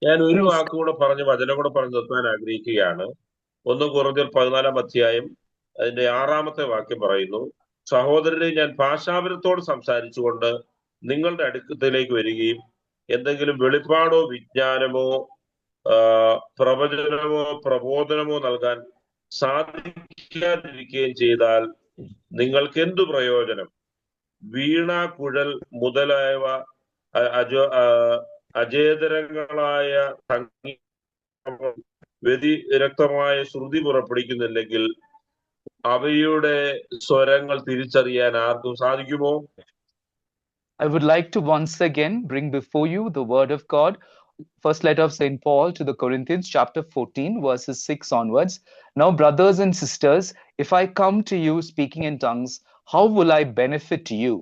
ഞാൻ ഒരു വാക്കുകൂടെ പറഞ്ഞ് വചനം കൂടെ പറഞ്ഞു നിർത്താൻ ആഗ്രഹിക്കുകയാണ്. 1 കൊരിന്ത്യർ 14-ാം അധ്യായം അതിന്റെ 6-ാമത്തെ വാക്യം പറയുന്നു, സഹോദരരെ ഞാൻ ഭാഷാപരത്തോട് സംസാരിച്ചുകൊണ്ട് നിങ്ങളുടെ അടുക്കത്തിലേക്ക് വരികയും എന്തെങ്കിലും വെളിപ്പാടോ വിജ്ഞാനമോ പ്രവചനമോ പ്രബോധനമോ നൽകാൻ സാധിക്കാതിരിക്കുകയും ചെയ്താൽ നിങ്ങൾക്ക് എന്തു പ്രയോജനം? വീണ, കുഴൽ മുതലായവ അചേതരങ്ങളായ വ്യതിരക്തമായ ശ്രുതി പുറപ്പെടുവിക്കുന്നില്ലെങ്കിൽ അവയുടെ സ്വരങ്ങൾ തിരിച്ചറിയാൻ ആർക്കും സാധിക്കുമോ? I would like to once again bring before you the word of God. First letter of St. Paul to the Corinthians, chapter 14, verses 6 onwards. Now, brothers and sisters, if I come to you speaking in tongues, how will I benefit you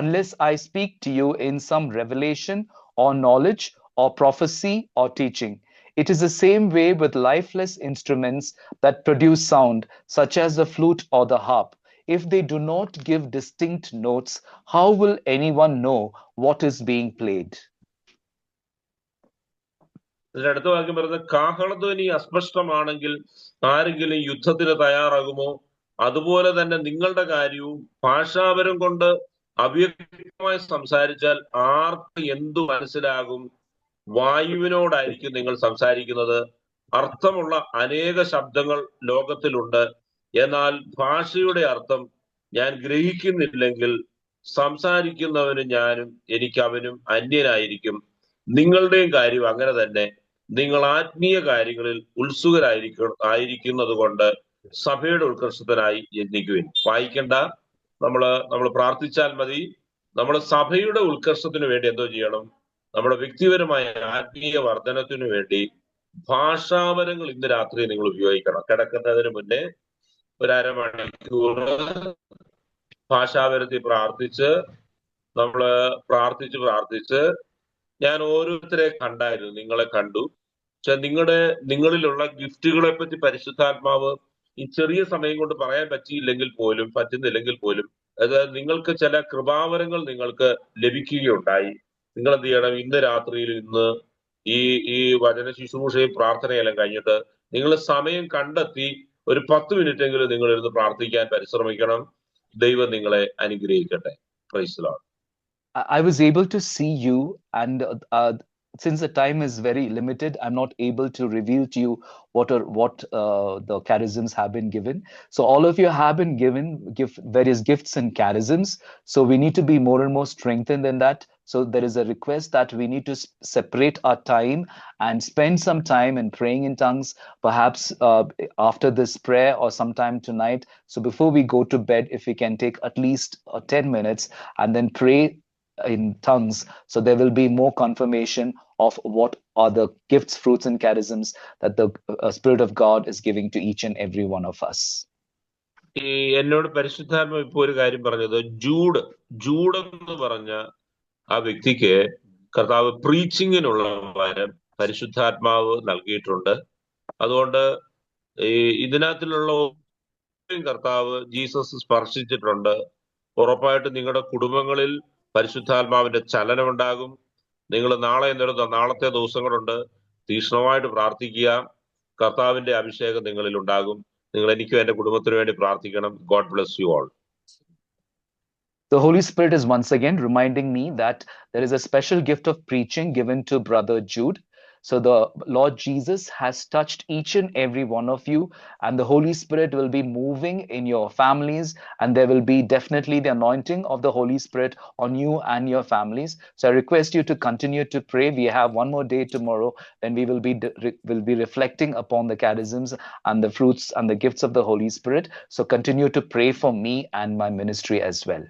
unless I speak to you in some revelation or knowledge or prophecy or teaching? It is the same way with lifeless instruments that produce sound, such as the flute or the harp. If they do not give distinct notes, how will anyone know what is being played? അടുത്ത വാക്യം പറയുന്നത്, കാഹളധ്വനി അസ്പഷ്ടമാണെങ്കിൽ ആരെങ്കിലും യുദ്ധത്തിന് തയ്യാറാകുമോ? അതുപോലെ തന്നെ നിങ്ങളുടെ കാര്യവും ഭാഷാപരം കൊണ്ട് അവ്യക്തമായി സംസാരിച്ചാൽ ആർക്ക് എന്തു മനസ്സിലാകും? വായുവിനോടായിരിക്കും നിങ്ങൾ സംസാരിക്കുന്നത്. അർത്ഥമുള്ള അനേക ശബ്ദങ്ങൾ ലോകത്തിലുണ്ട്, എന്നാൽ ഭാഷയുടെ അർത്ഥം ഞാൻ ഗ്രഹിക്കുന്നില്ലെങ്കിൽ സംസാരിക്കുന്നവനും ഞാനും എനിക്കവനും അന്യനായിരിക്കും. നിങ്ങളുടെയും കാര്യം അങ്ങനെ തന്നെ. നിങ്ങൾ ആത്മീയ കാര്യങ്ങളിൽ ഉത്സുകരായിരിക്കുന്നത് കൊണ്ട് സഭയുടെ ഉത്കർഷത്തിനായി യത്നിക്കുവിൻ. വായിക്കണ്ട, നമ്മൾ പ്രാർത്ഥിച്ചാൽ മതി. നമ്മൾ സഭയുടെ ഉത്കർഷത്തിന് വേണ്ടി എന്തോ ചെയ്യണം? നമ്മുടെ വ്യക്തിപരമായ ആത്മീയ വർധനത്തിനു വേണ്ടി ഭാഷാപരങ്ങൾ ഇന്ന് രാത്രി നിങ്ങൾ ഉപയോഗിക്കണം. കിടക്കുന്നതിന് മുന്നേ ഒരു അരമണിക്കൂർ ഭാഷാവരത്തിൽ പ്രാർത്ഥിച്ച് നമ്മള് പ്രാർത്ഥിച്ച് ഞാൻ ഓരോരുത്തരെ കണ്ടായിരുന്നു, നിങ്ങളെ കണ്ടു. പക്ഷെ നിങ്ങളിലുള്ള ഗിഫ്റ്റുകളെ പറ്റി പരിശുദ്ധാത്മാവ് ഈ ചെറിയ സമയം കൊണ്ട് പറയാൻ പറ്റുന്നില്ലെങ്കിൽ പോലും അതായത് നിങ്ങൾക്ക് ചില കൃപാവരങ്ങൾ നിങ്ങൾക്ക് ലഭിക്കുകയുണ്ടായി. നിങ്ങൾ എന്ത് ചെയ്യണം? ഇന്ന് രാത്രിയിൽ ഈ വചന ശുശ്രൂഷയും പ്രാർത്ഥനയെല്ലാം കഴിഞ്ഞിട്ട് നിങ്ങൾ സമയം കണ്ടെത്തി ഒരു 10 മിനിറ്റെങ്കിലും നിങ്ങൾ ഇരുന്ന് പ്രാർത്ഥിക്കാൻ പരിശ്രമിക്കണം. ദൈവം നിങ്ങളെ അനുഗ്രഹിക്കട്ടെ. Praise the Lord. I was able to see you, and since the time is very limited, I'm not able to reveal to you what the charisms have been given. So all of you have been given various gifts and charisms. So we need to be more and more strengthened in that. So there is a request that we need to separate our time and spend some time in praying in tongues, perhaps after this prayer or sometime tonight. So before we go to bed, if we can take at least 10 minutes and then pray in tongues, so there will be more confirmation of what are the gifts, fruits, and charisms that the Spirit of God is giving to each and every one of us. എന്നോട് പരിശുദ്ധാത്മ ഇപ്പൊ ഒരു കാര്യം പറഞ്ഞത്, Jude എന്ന് പറഞ്ഞ ആ വ്യക്തിക്ക് കർത്താവ് പ്രീച്ചിങ്ങിനുള്ള വരം പരിശുദ്ധാത്മാവ് നൽകിയിട്ടുണ്ട്. അതുകൊണ്ട് ഇതിനകത്തിലുള്ള കർത്താവ് ജീസസ് സ്പർശിച്ചിട്ടുണ്ട്. ഉറപ്പായിട്ടും നിങ്ങളുടെ കുടുംബങ്ങളിൽ പരിശുദ്ധാത്മാവിന്റെ ചലനം ഉണ്ടാകും. നിങ്ങൾ നാളത്തെ ദിവസങ്ങളുണ്ട്, തീക്ഷ്ണമായിട്ട് പ്രാർത്ഥിക്കുക. കർത്താവിന്റെ അഭിഷേകം നിങ്ങളിൽ ഉണ്ടാകും. നിങ്ങൾ എനിക്കും എന്റെ കുടുംബത്തിനു വേണ്ടി പ്രാർത്ഥിക്കണം. God bless you all. The Holy Spirit is once again reminding me that there is a special gift of preaching given to Brother Jude. So the Lord Jesus has touched each and every one of you, and the Holy Spirit will be moving in your families, and there will be definitely the anointing of the Holy Spirit on you and your families. So I request you to continue to pray. We have one more day tomorrow when we will be reflecting upon the charisms and the fruits and the gifts of the Holy Spirit. So continue to pray for me and my ministry as well.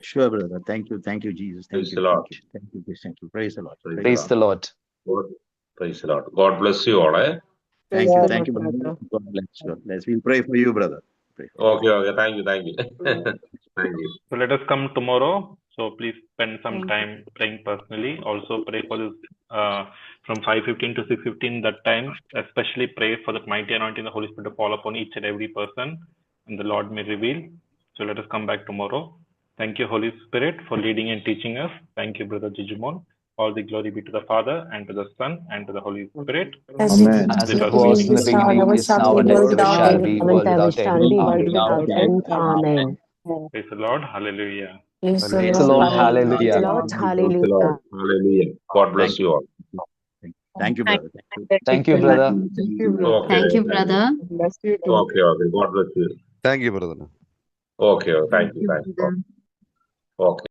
Sure, brother. Thank you, Jesus. Praise the Lord. Thank you. Praise the Lord. Praise the Lord. Praise the Lord. God bless you all. Thank you, brother. God bless you. We'll pray for you, brother. Okay. Thank you. Thank you. So let us come tomorrow. So please spend some time praying personally. Also pray for this from 5:15 to 6:15. That time, especially pray for the mighty anointing of the Holy Spirit to fall upon each and every person, and the Lord may reveal. So let us come back tomorrow. Thank you, Holy Spirit, for leading and teaching us. Thank you, Brother Jijimon. All the glory be to the Father, and to the Son, and to the Holy Spirit. Amen. As it was in the beginning, is now, and ever shall be, world without end. Amen. Praise the Lord. Hallelujah. Praise the Lord. Hallelujah. Hallelujah. God bless you all. Thank you, brother. Thank you, brother. Thank you, brother. Okay. God bless you. Thank you, brother. Okay. Thank you. Okay.